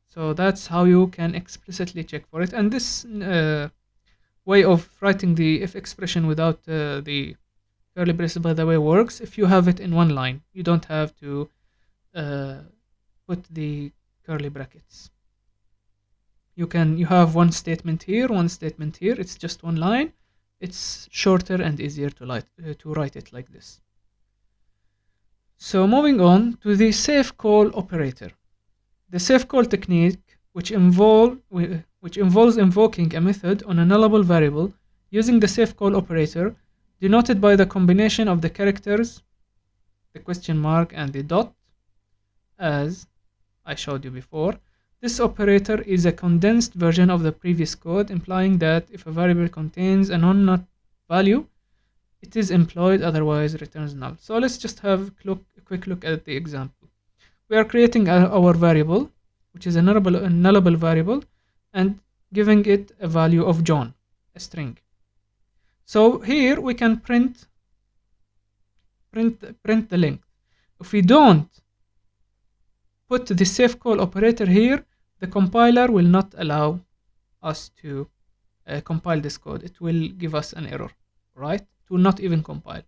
So that's how you can explicitly check for it. And this way of writing the if expression without the curly braces, by the way, works if you have it in one line. You don't have to put the curly brackets. You have one statement here, one statement here. It's just one line. It's shorter and easier to write it like this. So moving on to the safe call operator. The safe call technique, which involves invoking a method on a nullable variable using the safe call operator, denoted by the combination of the characters, the question mark and the dot, as I showed you before. This operator is a condensed version of the previous code, implying that if a variable contains a non-nut value, it is employed, otherwise returns null. So let's just have a quick look at the example. We are creating our variable, which is a nullable variable, and giving it a value of John, a string. So here we can print the length. If we don't put the safe call operator here, the compiler will not allow us to compile this code. It will give us an error, right? It will not even compile.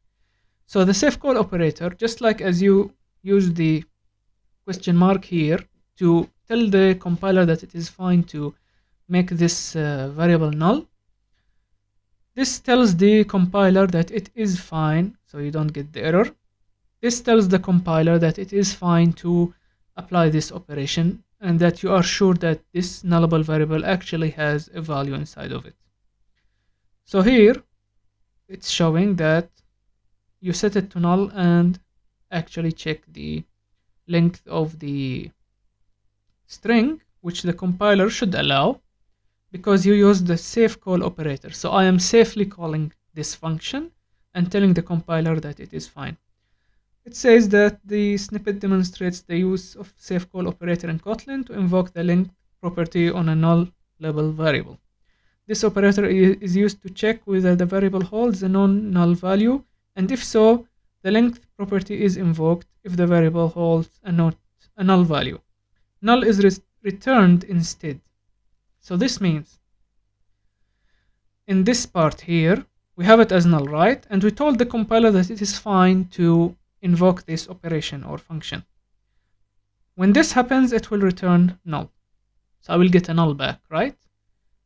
So the safe call operator, just like as you use the question mark here to tell the compiler that it is fine to make this variable null, this tells the compiler that it is fine, so you don't get the error. This tells the compiler that it is fine to apply this operation and that you are sure that this nullable variable actually has a value inside of it. So here it's showing that you set it to null and actually check the length of the string, which the compiler should allow because you use the safe call operator. So I am safely calling this function and telling the compiler that it is fine. It says that the snippet demonstrates the use of safe call operator in Kotlin to invoke the length property on a null level variable. This operator is used to check whether the variable holds a non-null value, and if so, the length property is invoked if the variable holds a null value. Null is returned instead. So this means in this part here, we have it as null, right? And we told the compiler that it is fine to invoke this operation or function. When this happens, it will return null. So I will get a null back, right?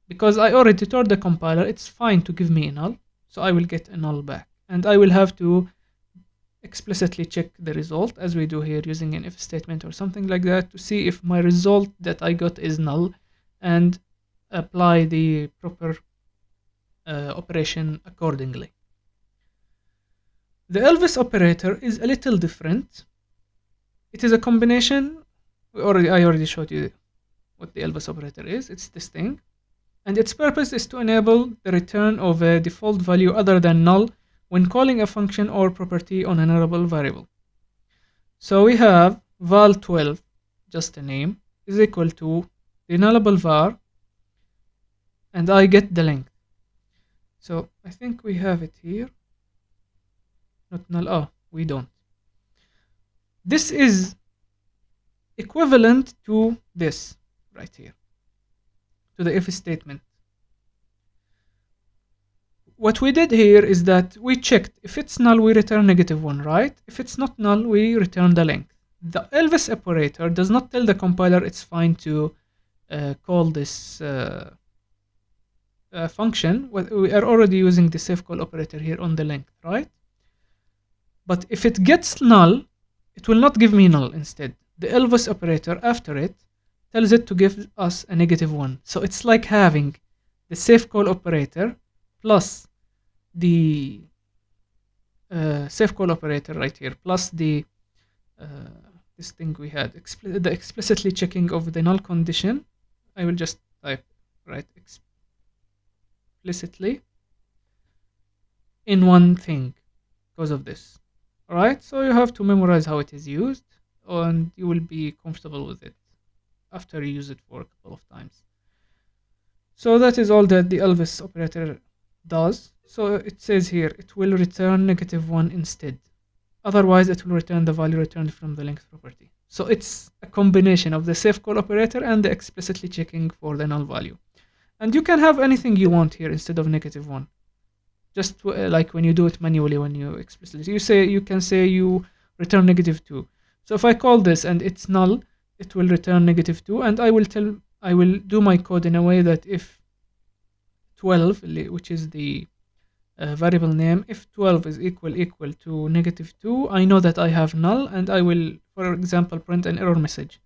Because I already told the compiler it's fine to give me a null, so I will get a null back. And I will have to explicitly check the result, as we do here using an if statement or something like that, to see if my result that I got is null and apply the proper operation accordingly. The Elvis operator is a little different. It is a combination. I already showed you what the Elvis operator is. It's this thing. And its purpose is to enable the return of a default value other than null when calling a function or property on a nullable variable. So we have val12, just a name, is equal to the nullable var, and I get the length. So I think we have it here. Not null. Oh, we don't. This is equivalent to this right here, to the if statement. What we did here is that we checked if it's null, we return -1, right? If it's not null, we return the length. The Elvis operator does not tell the compiler it's fine to call this function. We are already using the safe call operator here on the length, right? But if it gets null, it will not give me null instead. The Elvis operator after it tells it to give us a -1. So it's like having the safe call operator plus the safe call operator right here plus the this thing we had, the explicitly checking of the null condition. I will just type right explicitly in one thing because of this. Alright, so you have to memorize how it is used, and you will be comfortable with it after you use it for a couple of times. So that is all that the Elvis operator does. So it says here, it will return -1 instead. Otherwise, it will return the value returned from the length property. So it's a combination of the safe call operator and the explicitly checking for the null value. And you can have anything you want here instead of -1. Just like when you do it manually, when you explicitly, you can say you return -2. So if I call this and it's null, it will return -2, and I will do my code in a way that if 12, which is the variable name, if 12 is equal to -2, I know that I have null, and I will, for example, print an error message.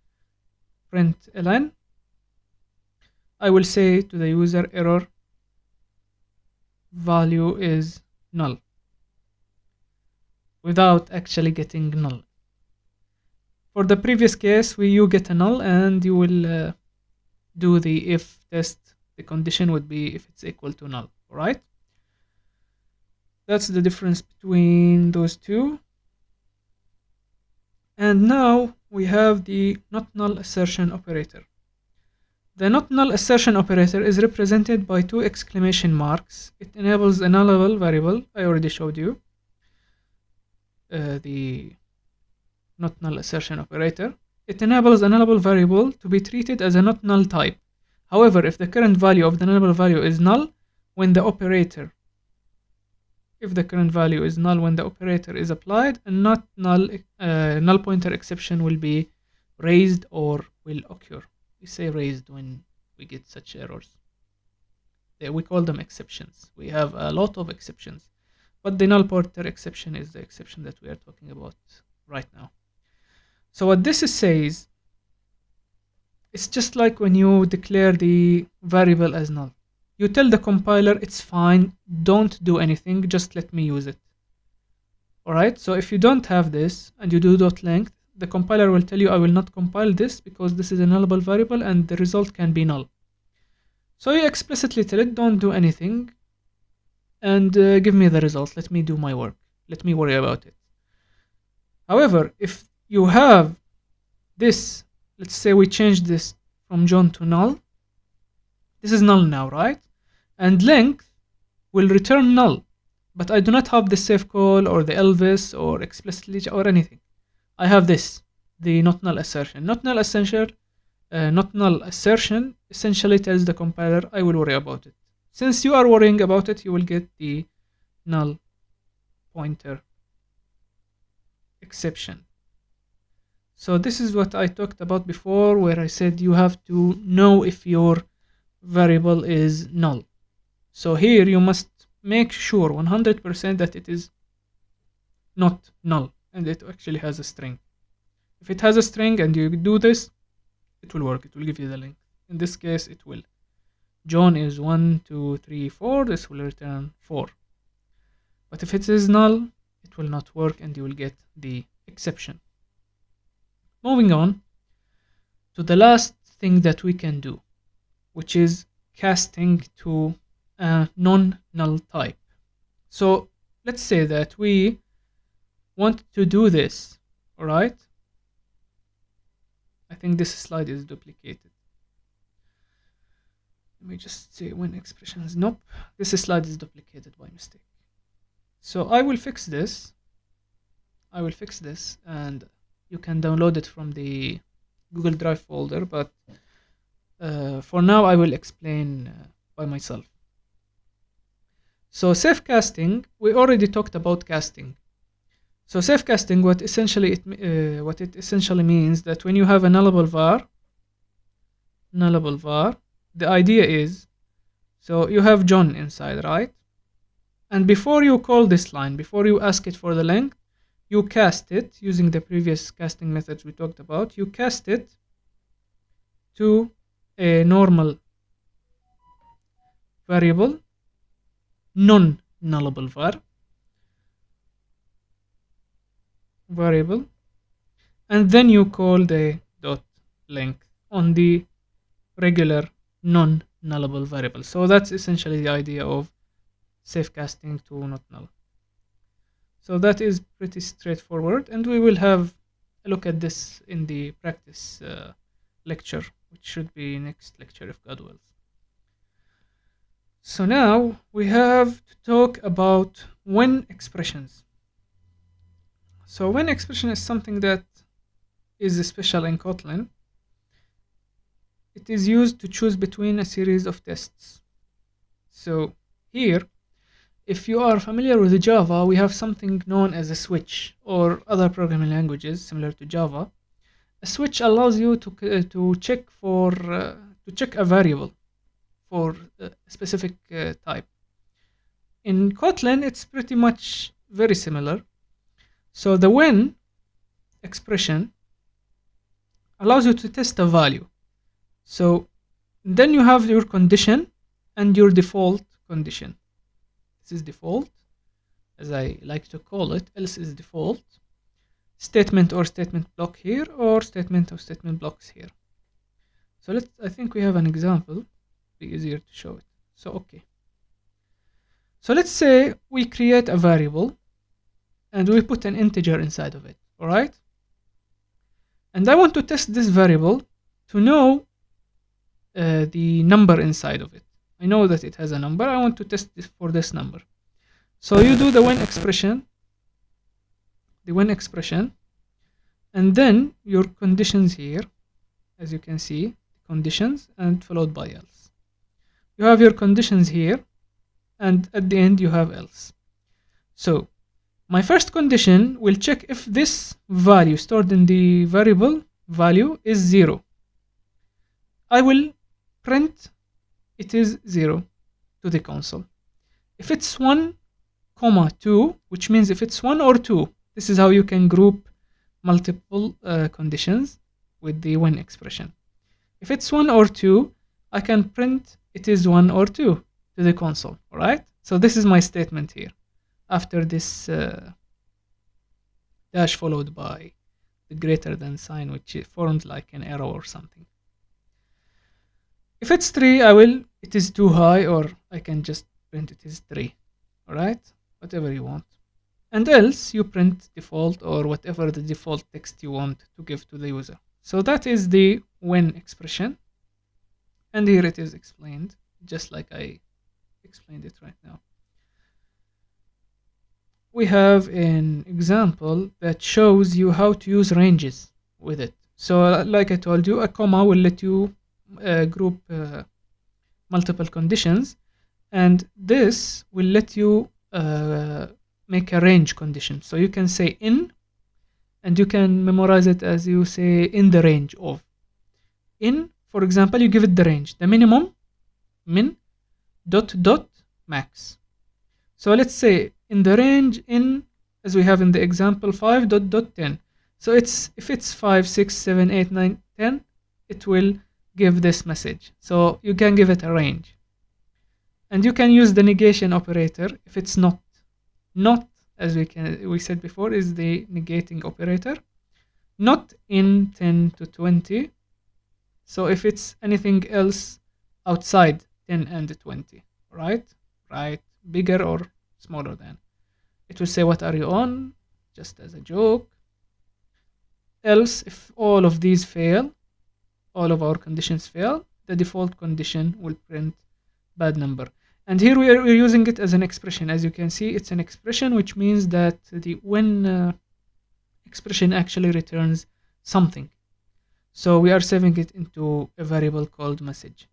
Print ln. I will say to the user error value is null without actually getting null. For the previous case, you get a null, and you will do the if test. The condition would be if it's equal to null. Alright? That's the difference between those two. And now we have the not null assertion operator. The not null assertion operator is represented by 2 exclamation marks. It enables a nullable variable. I already showed you the not null assertion operator. It enables a nullable variable to be treated as a not null type. However, if the current value of the nullable value is null when the operator is applied, a not null null pointer exception will be raised or will occur. We say raised when we get such errors. We call them exceptions. We have a lot of exceptions, but the null pointer exception is the exception that we are talking about right now. So what this says, it's just like when you declare the variable as null. You tell the compiler it's fine, don't do anything, just let me use it. Alright, so if you don't have this and you do .length, the compiler will tell you I will not compile this because this is a nullable variable and the result can be null. So you explicitly tell it don't do anything and give me the result, let me do my work, let me worry about it. However, if you have this, let's say we change this from John to null, this is null now, right? And length will return null, but I do not have the safe call or the Elvis or explicitly or anything. I have this, the not null assertion. Not null assertion essentially tells the compiler I will worry about it. Since you are worrying about it, you will get the null pointer exception. So this is what I talked about before, where I said you have to know if your variable is null. So here you must make sure 100% that it is not null and it actually has a string. If it has a string and you do this, it will work, it will give you the length. In this case it will. John is 1, 2, 3, 4, this will return 4. But if it is null, it will not work and you will get the exception. Moving on to the last thing that we can do, which is casting to a non-null type. So let's say that we want to do this, alright? I think this slide is duplicated. Let me just say when expressions, nope, this slide is duplicated by mistake. So I will fix this. And you can download it from the Google Drive folder, but for now I will explain by myself. So safe casting, we already talked about casting. So safe casting, what it essentially means that when you have a nullable var, the idea is, so you have John inside, right? And before you call this line, before you ask it for the length, you cast it using the previous casting methods we talked about. You cast it to a normal variable, non-nullable variable, and then you call the dot length on the regular non-nullable variable. So that's essentially the idea of safe casting to not null. So that is pretty straightforward, and we will have a look at this in the practice lecture, which should be next lecture if God wills. So now we have to talk about when expressions. So when expression is something that is special in Kotlin. It is used to choose between a series of tests. So here, if you are familiar with Java, we have something known as a switch, or other programming languages similar to Java. A switch allows you to check a variable for a specific type. In Kotlin, it's pretty much very similar. So the when expression allows you to test a value. So then you have your condition and your default condition. This is default, as I like to call it, else is default. Statement or statement block here, or statement or statement blocks here. So I think we have an example, be easier to show it. So okay. So let's say we create a variable and we put an integer inside of it, alright? And I want to test this variable to know the number inside of it. I know that it has a number. I want to test this for this number. So you do the when expression, and then your conditions here, as you can see, conditions and followed by else. You have your conditions here, and at the end you have else. So my first condition will check if this value stored in the variable value is 0. I will print it is 0 to the console. If it's 1, 2, which means if it's 1 or 2, this is how you can group multiple conditions with the when expression. If it's 1 or 2, I can print it is 1 or 2 to the console, alright? So this is my statement here, after this dash followed by the greater than sign, which forms like an arrow or something. If it's 3, it is too high, or I can just print it is 3, alright? Whatever you want. And else you print default, or whatever the default text you want to give to the user. So that is the when expression, and here it is explained, just like I explained it right now. We have an example that shows you how to use ranges with it. So like I told you, a comma will let you group multiple conditions, and this will let you make a range condition. So you can say in, and you can memorize it as you say in the range of. In, for example, you give it the range, the minimum, min, dot, max. So let's say in the range in, as we have in the example, 5 dot 10. So if it's 5, 6, 7, 8, 9, 10, it will give this message. So you can give it a range. And you can use the negation operator if it's not. Not, as we said before, is the negating operator. Not in 10 to 20. So if it's anything else outside 10 and 20, right? Bigger or smaller than. It will say what are you on, just as a joke. Else, if all of these fail, all of our conditions fail, the default condition will print bad number. And here we're using it as an expression. As you can see, it's an expression, which means that the when expression actually returns something. So we are saving it into a variable called message.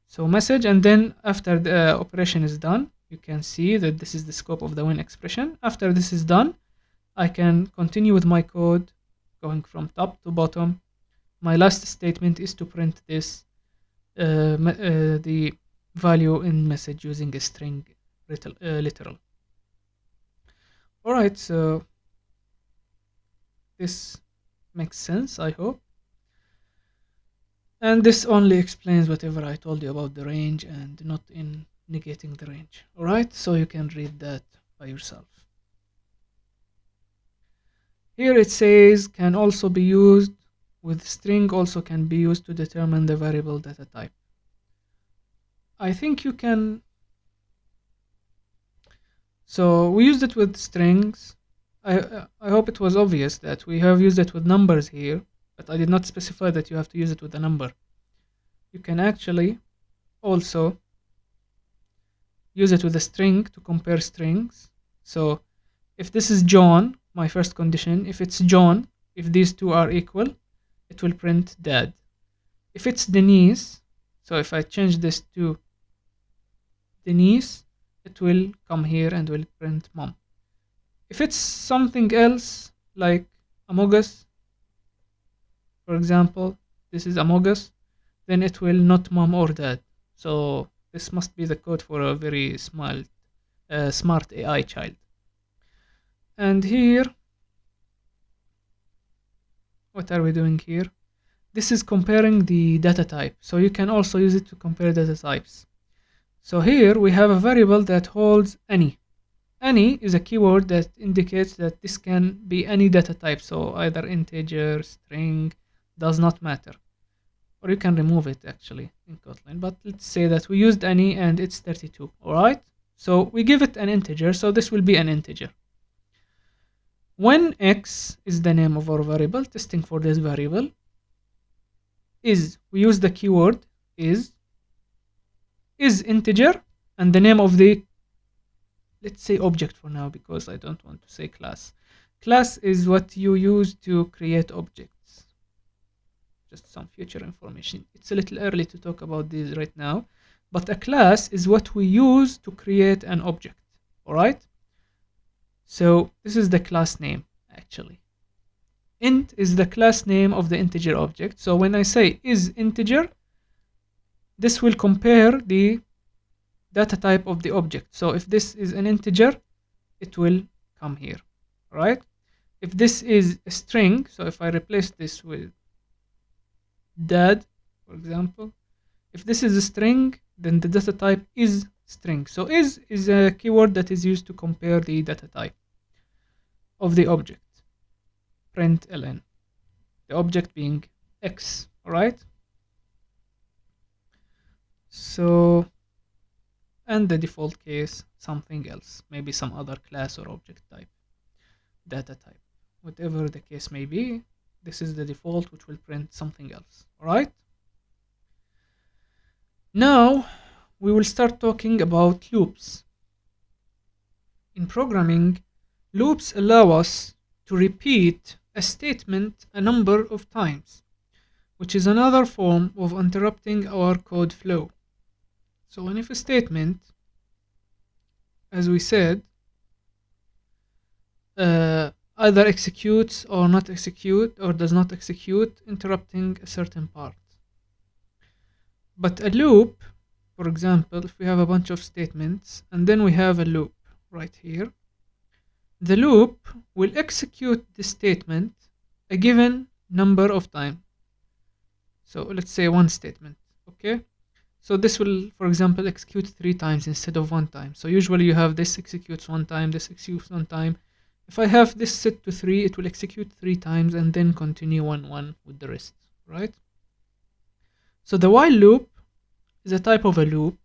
So message, and then after the operation is done, you can see that this is the scope of the when expression. After this is done, I can continue with my code going from top to bottom. My last statement is to print this the value in message using a string literal. Alright, so this makes sense, I hope. And this only explains whatever I told you about the range and not in negating the range. Alright, so you can read that by yourself. Here it says can also be used with string, also can be used to determine the variable data type. I think you can. So we used it with strings, I hope it was obvious that we have used it with numbers here, but I did not specify that you have to use it with a number. You can actually also use it with a string to compare strings. So if this is John, my first condition, if it's John, if these two are equal, it will print dad. If it's Denise, so if I change this to Denise, it will come here and will print mom. If it's something else, like Among Us, for example, this is Among Us, then it will not mom or dad. So this must be the code for a very smart AI child. And here, what are we doing here? This is comparing the data type. So you can also use it to compare data types. So here we have a variable that holds any. Any is a keyword that indicates that this can be any data type. So either integer, string, does not matter. Or you can remove it actually in Kotlin. But let's say that we used any and it's 32. Alright? So we give it an integer. So this will be an integer. When x is the name of our variable, testing for this variable, we use the keyword is integer, and the name of the, let's say object for now because I don't want to say class. Class is what you use to create objects. Just some future information. It's a little early to talk about this right now, but a class is what we use to create an object. Alright? So this is the class name actually. Int is the class name of the integer object. So when I say is integer, this will compare the data type of the object. So if this is an integer, it will come here, right? If this is a string, so if I replace this with dad, for example, if this is a string, then the data type is string. So is a keyword that is used to compare the data type of the object. Print ln, the object being x, alright? So, and the default case, something else, maybe some other class or object type, data type, whatever the case may be, this is the default which will print something else, alright? Now, we will start talking about loops. In programming, loops allow us to repeat a statement a number of times, which is another form of interrupting our code flow. So if a statement, as we said, either executes or not execute or does not execute, interrupting a certain part. But a loop, for example, if we have a bunch of statements and then we have a loop right here, the loop will execute the statement a given number of times. So let's say one statement, okay? So this will, for example, execute 3 times instead of 1 time. So usually you have this executes 1 time, this executes 1 time. If I have this set to 3, it will execute 3 times and then continue 1 with the rest, right? So the while loop is a type of a loop,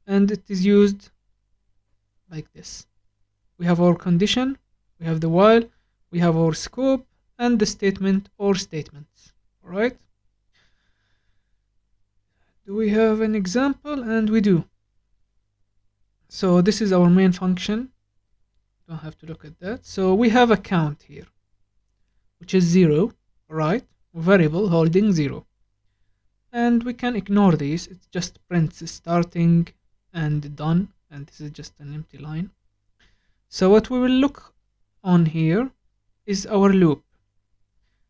and it is used like this. We have our condition, we have the while, we have our scope, and the statement or statements, alright? Do we have an example? And we do. So this is our main function. Don't have to look at that. So we have a count here, which is 0, right? Variable holding 0. And we can ignore these. It just prints starting and done. And this is just an empty line. So what we will look on here is our loop.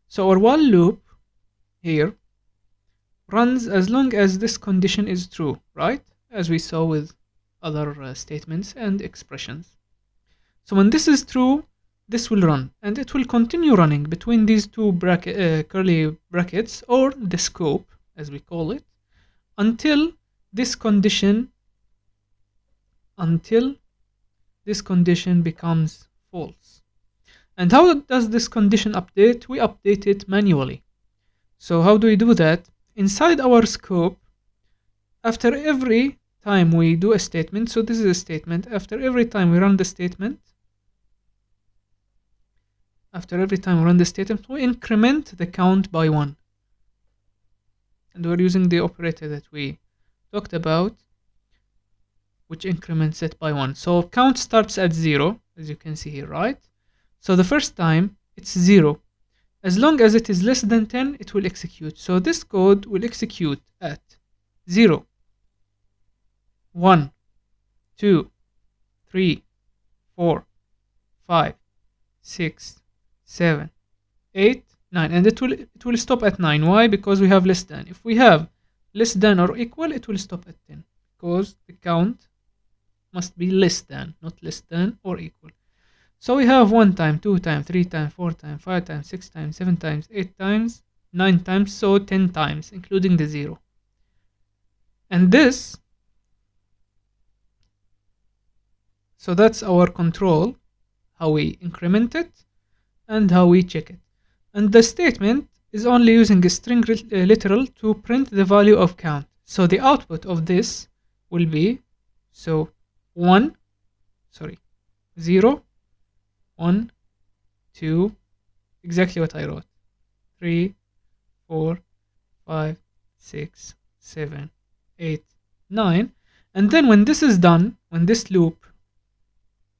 So our while loop here runs as long as this condition is true, right? As we saw with other statements and expressions. So when this is true, this will run, and it will continue running between these two curly brackets, or the scope, as we call it, until this condition becomes false. And how does this condition update? We update it manually. So how do we do that? Inside our scope, after every time we do a statement, so this is a statement, after every time we run the statement, after every time we run the statement, we increment the count by 1. And we're using the operator that we talked about, which increments it by 1. So count starts at 0, as you can see here, right? So the first time it's 0. As long as it is less than 10, it will execute. So this code will execute at 0, 1, 2, 3, 4, 5, 6, 7, 8, 9. And it will stop at 9. Why? Because we have less than. If we have less than or equal, it will stop at 10. Because the count must be less than, not less than or equal. So we have 1 time, 2 times, 3 times, 4 times, 5 times, 6 times, 7 times, 8 times, 9 times, so 10 times, including the 0. And this, so that's our control, how we increment it and how we check it. And the statement is only using a string literal to print the value of count. So the output of this will be, so 0, 1, 2, exactly what I wrote, 3, 4, 5, 6, 7, 8, 9. And then when this is done, when this loop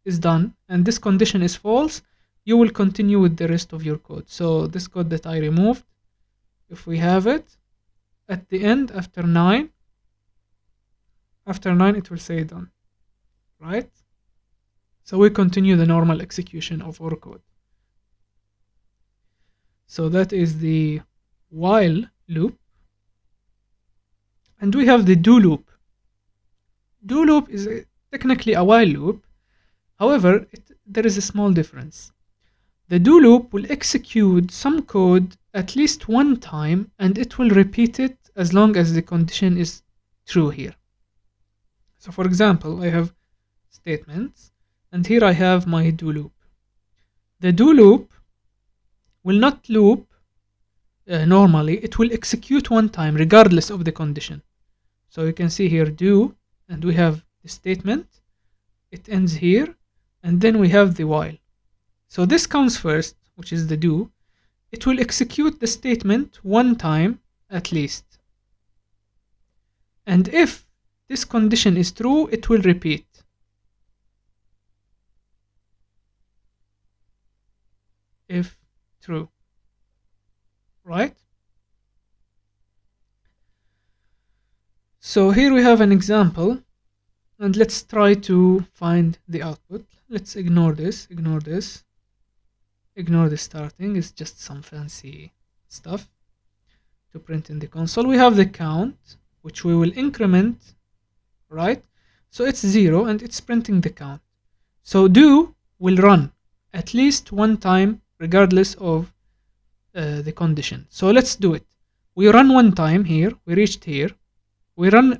is done and this condition is false, you will continue with the rest of your code. So this code that I removed, if we have it at the end after 9, it will say done, right? So we continue the normal execution of our code. So that is the while loop. And we have the do loop. Do loop is technically a while loop. However, there is a small difference. The do loop will execute some code at least one time and it will repeat it as long as the condition is true here. So for example, I have statements and here I have my do loop. The do loop will not loop normally, it will execute one time regardless of the condition. So you can see here do, and we have the statement, it ends here, and then we have the while. So this comes first, which is the do. It will execute the statement one time at least. And if this condition is true, it will repeat. If true, right? So here we have an example, and let's try to find the output. Let's ignore this, ignore the starting, it's just some fancy stuff to print in the console. We have the count, which we will increment, right? So it's 0 and it's printing the count. So do will run at least one time regardless of the condition. So let's do it. We run one time here, we reached here, we run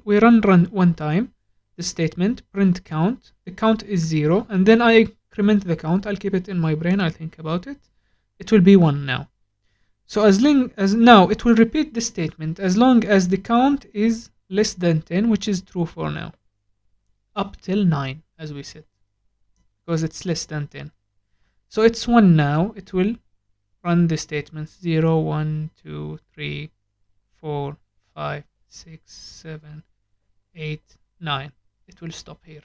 one time the statement print count, the count is 0, and then I increment the count. I'll keep it in my brain, I'll think about it. It will be 1 now. So as now it will repeat the statement as long as the count is less than 10, which is true for now, up till 9 as we said, because it's less than 10. So it's 1 now. It will run the statements 0, 1, 2, 3, 4, 5, 6, 7, 8, 9. It will stop here.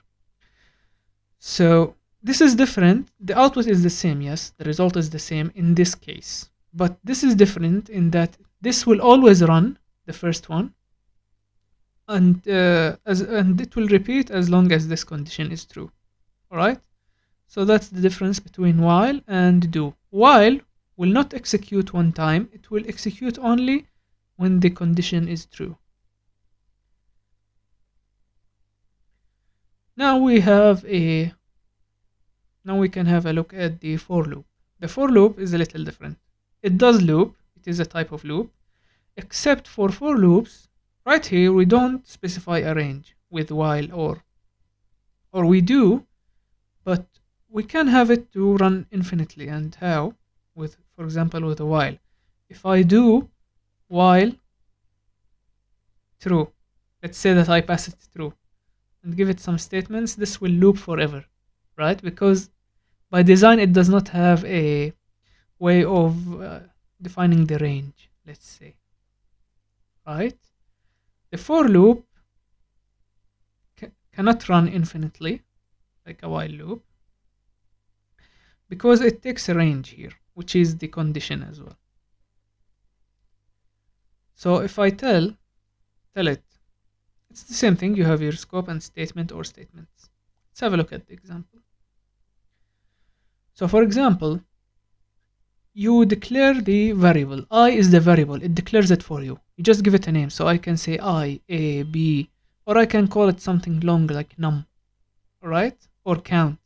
So this is different. The output is the same, yes, the result is the same in this case, but this is different in that this will always run the first one, and it will repeat as long as this condition is true. All right, so that's the difference between while and do. While will not execute one time, it will execute only when the condition is true. Now we can have a look at the for loop. The for loop is a little different. It does loop, it is a type of loop, except for loops, right here we don't specify a range with while or we do, but we can have it to run infinitely. And how? With, for example, with a while. If I do while true, let's say that I pass it true and give it some statements, this will loop forever, right? Because by design it does not have a way of defining the range, let's say, right? The for loop cannot run infinitely like a while loop because it takes a range here, which is the condition as well. So if I tell it, it's the same thing. You have your scope and statement or statements. Let's have a look at the example. So for example, you declare the variable. I is the variable. It declares it for you. You just give it a name. So I can say I, A, B, or I can call it something long like num, right? Or count.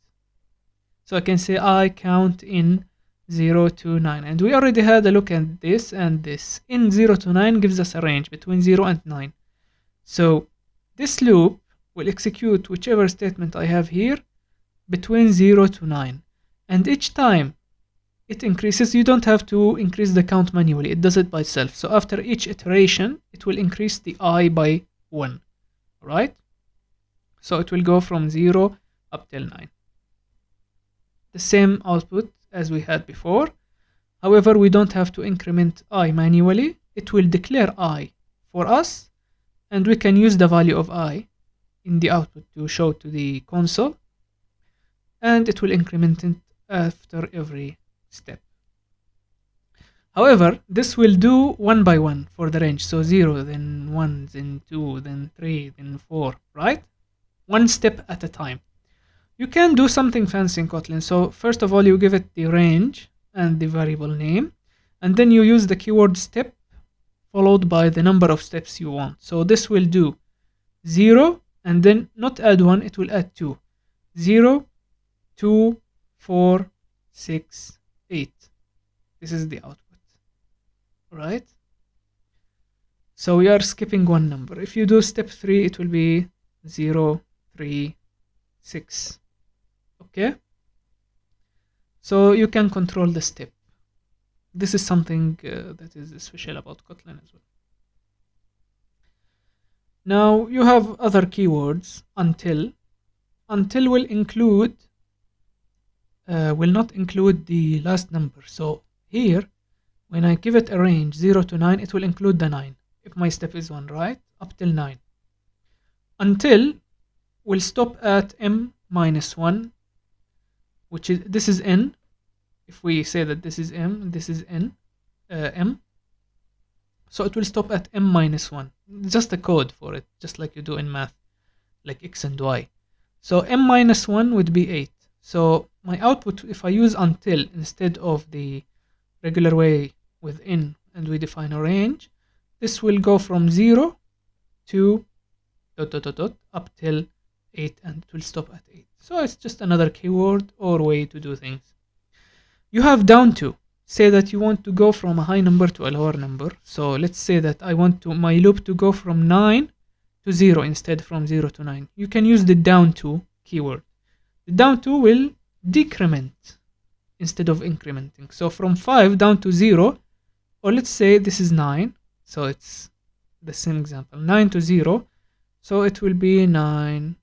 So I can say I count in 0 to 9. And we already had a look at this, and this. In 0 to 9 gives us a range between 0 and 9. So this loop will execute whichever statement I have here between 0 to 9. And each time it increases, you don't have to increase the count manually. It does it by itself. So after each iteration, it will increase the I by 1. Right? So it will go from 0 up till 9. The same output as we had before. However, we don't have to increment I manually. It will declare I for us, and we can use the value of I in the output to show to the console, and it will increment it after every step. However, this will do one by one for the range. So 0, then 1, then 2, then 3, then 4, right? One step at a time. You can do something fancy in Kotlin. So first of all, you give it the range and the variable name, and then you use the keyword step followed by the number of steps you want. So this will do 0, and then not add 1, it will add 2. 0, 2, 4, 6, 8. This is the output, right? So we are skipping one number. If you do step 3, it will be 0, 3, 6. Okay? So you can control the step. This is something that is special about Kotlin as well. Now you have other keywords. Until will include will not include the last number. So here, when I give it a range 0 to 9, it will include the 9 if my step is 1, right? Up till 9. Until will stop at m minus 1, which is, this is n. If we say that this is m, this is n, m. So it will stop at m minus 1. Just a code for it, just like you do in math, like x and y. So m minus 1 would be 8. So my output, if I use until instead of the regular way with in and we define a range, this will go from 0 to ... up till 8, and it will stop at 8. So it's just another keyword or way to do things. You have down to. Say that you want to go from a high number to a lower number. So let's say that I want my loop to go from 9 to 0 instead from 0 to 9. You can use the down to keyword. The down to will decrement instead of incrementing. So from 5 down to 0, or let's say this is 9. So it's the same example. 9 to 0. So it will be 9,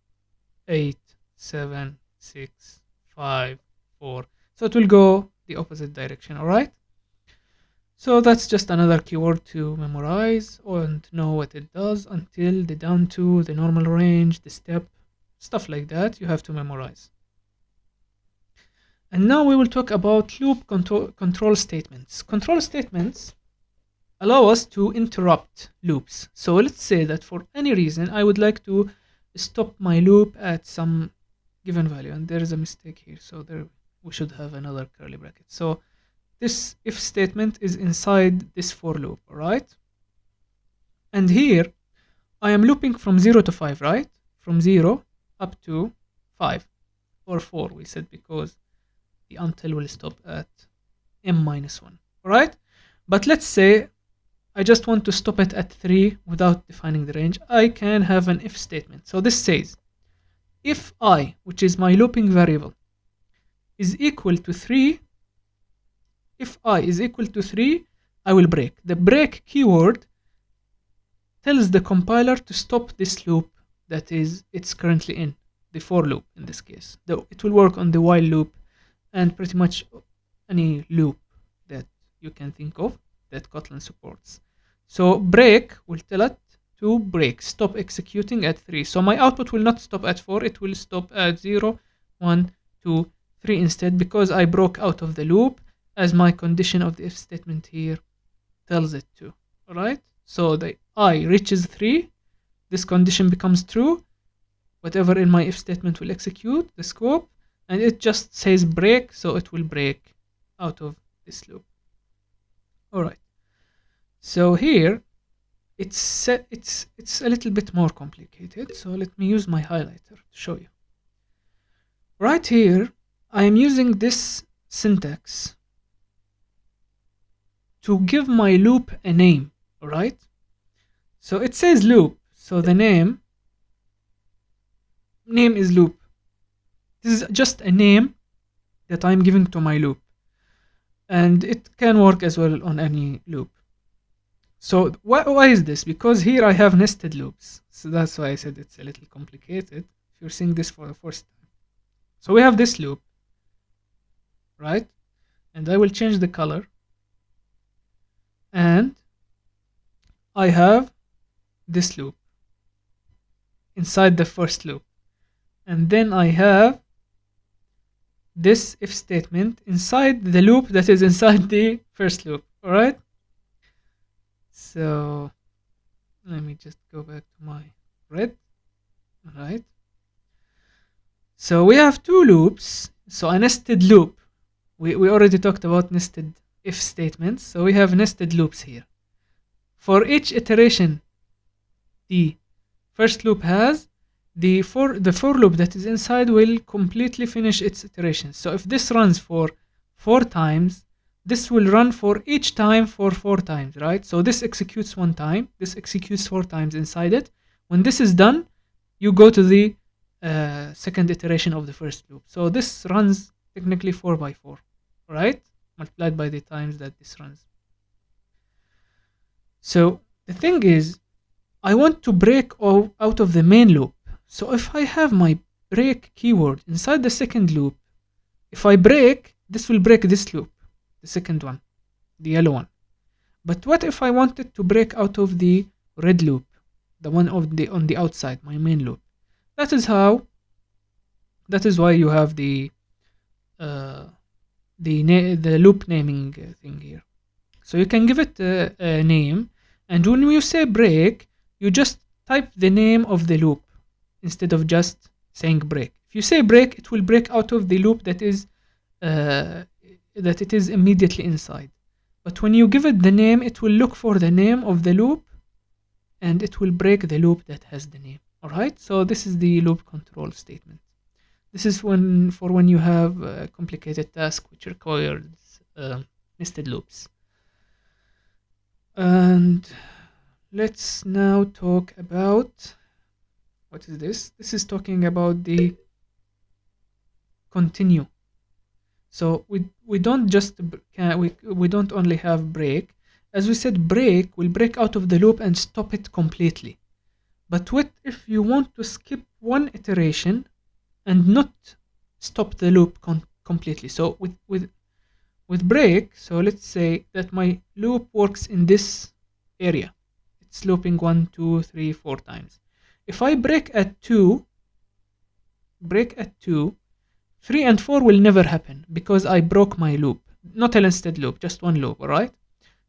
8, 7, 6, 5, 4. So it will go the opposite direction, alright? So that's just another keyword to memorize and know what it does. Until, the down to, the normal range, the step, stuff like that you have to memorize. And now we will talk about loop control statements. Control statements allow us to interrupt loops. So let's say that for any reason I would like to stop my loop at some given value, and there is a mistake here, so there we should have another curly bracket. So this if statement is inside this for loop, alright? And here I am looping from 0 to 5, right? From 0 up to 5 or 4, we said, because the until will stop at m minus 1, alright? But let's say I just want to stop it at 3 without defining the range. I can have an if statement. So this says, if I, which is my looping variable, is equal to 3, if I is equal to 3, I will break. The break keyword tells the compiler to stop this loop that it's currently in, the for loop in this case. Though it will work on the while loop and pretty much any loop you can think of that Kotlin supports. So break will tell it to break, stop executing at 3. So my output will not stop at 4, it will stop at 0, 1, 2, 3 instead, because I broke out of the loop as my condition of the if statement here tells it to. Alright? So the I reaches 3, this condition becomes true, whatever in my if statement will execute the scope, and it just says break, so it will break out of this loop. Alright. So here it's a little bit more complicated, so let me use my highlighter to show you. Right here I am using this syntax to give my loop a name. Alright, so it says loop, so the name is loop. This is just a name that I'm giving to my loop, and it can work as well on any loop. So why is this? Because here I have nested loops, so that's why I said it's a little complicated if you're seeing this for the first time. So we have this loop, right? And I will change the color, and I have this loop inside the first loop, and then I have this if statement inside the loop that is inside the first loop. Alright, so let me just go back to my red. Alright, so we have two loops, so a nested loop. We already talked about nested if statements, so we have nested loops here. For each iteration the first loop has, the for loop that is inside will completely finish its iterations. So if this runs for 4 times, this will run for each time for 4 times, right? So this executes 1 time, this executes 4 times inside it. When this is done, you go to the second iteration of the first loop. So this runs technically 4 by 4, right? Multiplied by the times that this runs. So the thing is, I want to break out of the main loop. So if I have my break keyword inside the second loop, if I break, this will break this loop, the second one, the yellow one. But what if I wanted to break out of the red loop, the one on the outside, my main loop? That is why you have the loop naming thing here. So you can give it a name, and when you say break, you just type the name of the loop instead of just saying break. If you say break, it will break out of the loop that it is immediately inside. But when you give it the name, it will look for the name of the loop, and it will break the loop that has the name. Alright, so this is the loop control statement. This is when you have a complicated task which requires nested loops. And let's now talk about, what is this? This is talking about the continue. So we don't just we don't only have break. As we said, break will break out of the loop and stop it completely. But what if you want to skip one iteration and not stop the loop completely? So with break, so let's say that my loop works in this area. It's looping 1, 2, 3, 4 times. If I break at 2, 3 and 4 will never happen because I broke my loop. Not a nested loop, just one loop, alright?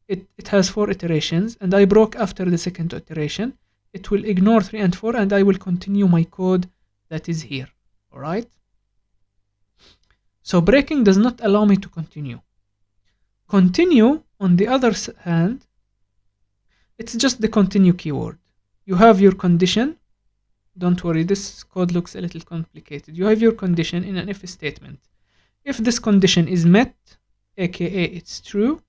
It has 4 iterations, and I broke after the second iteration. It will ignore 3 and 4, and I will continue my code that is here, alright? So breaking does not allow me to continue. Continue, on the other hand, it's just the continue keyword. You have your condition. Don't worry, this code looks a little complicated. You have your condition in an if statement. If this condition is met, aka it's true,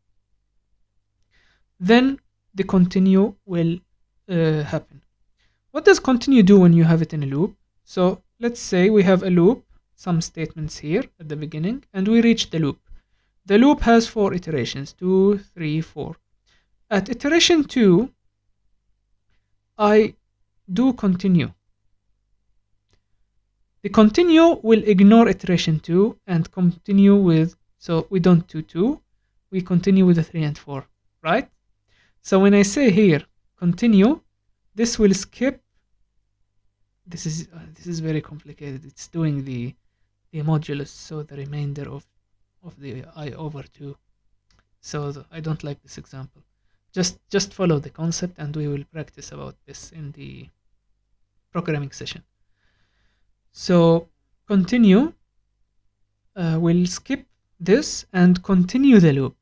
then the continue will happen. What does continue do when you have it in a loop? So let's say we have a loop, some statements here at the beginning, and we reach the loop. The loop has 4 iterations, 2, 3, 4. At iteration 2, I do continue. The continue will ignore iteration 2 and continue with, so we don't do 2, we continue with the 3 and 4, right? So when I say here continue, this will skip. This is very complicated. It's doing the modulus, so the remainder of the I over 2. So I don't like this example. Just follow the concept, and we will practice about this in the programming session. So continue will skip this and continue the loop.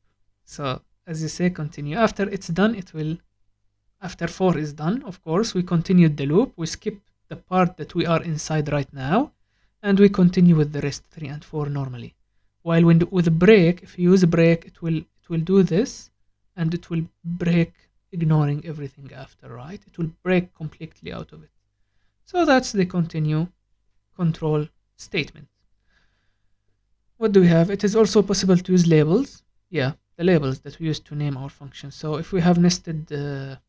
So as you say, continue. After it's done, it will. After 4 is done, of course, we continued the loop. We skip the part that we are inside right now, and we continue with the rest 3 and 4 normally. While with a break, if you use a break, it will do this, and it will break, ignoring everything after, right? It will break completely out of it. So that's the continue control statement. What do we have? It is also possible to use labels. Yeah, the labels that we use to name our function. So if we have nested, to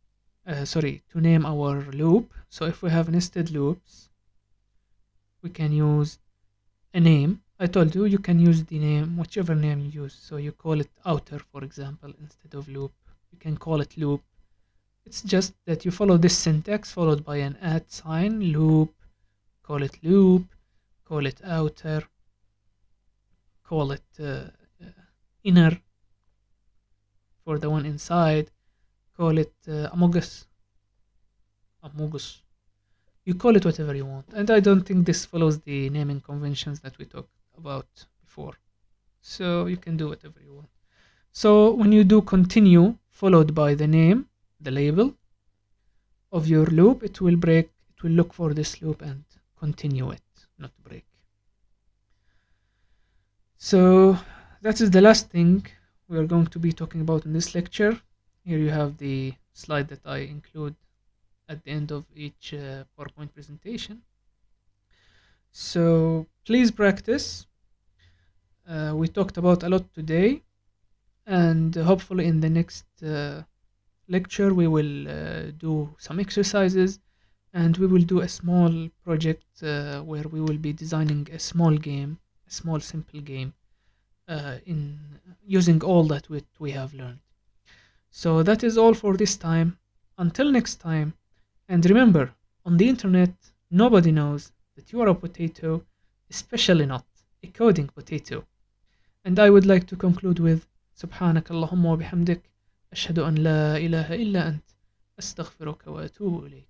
name our loop. So if we have nested loops, we can use a name. I told you can use the name, whichever name you use. So you call it outer, for example, instead of loop. You can call it loop. It's just that you follow this syntax followed by an @ loop. Call it loop. Call it outer. Call it inner for the one inside. Call it amogus. You call it whatever you want, and I don't think this follows the naming conventions that we talked about before. So you can do whatever you want. So when you do continue followed by the name, the label of your loop, it will break. It will look for this loop and continue it, not break. So that is the last thing we are going to be talking about in this lecture. Here you have the slide that I include at the end of each PowerPoint presentation. So please practice. We talked about a lot today, and hopefully in the next lecture we will do some exercises, and we will do a small project where we will be designing a small game, a small simple game, in using all that we have learned. So that is all for this time. Until next time, and remember, on the internet nobody knows that you are a potato, especially not a coding potato. And I would like to conclude with سبحانك اللهم بحمدك أشهد أن لا إله إلا أنت أستغفرك وأتوب إليك.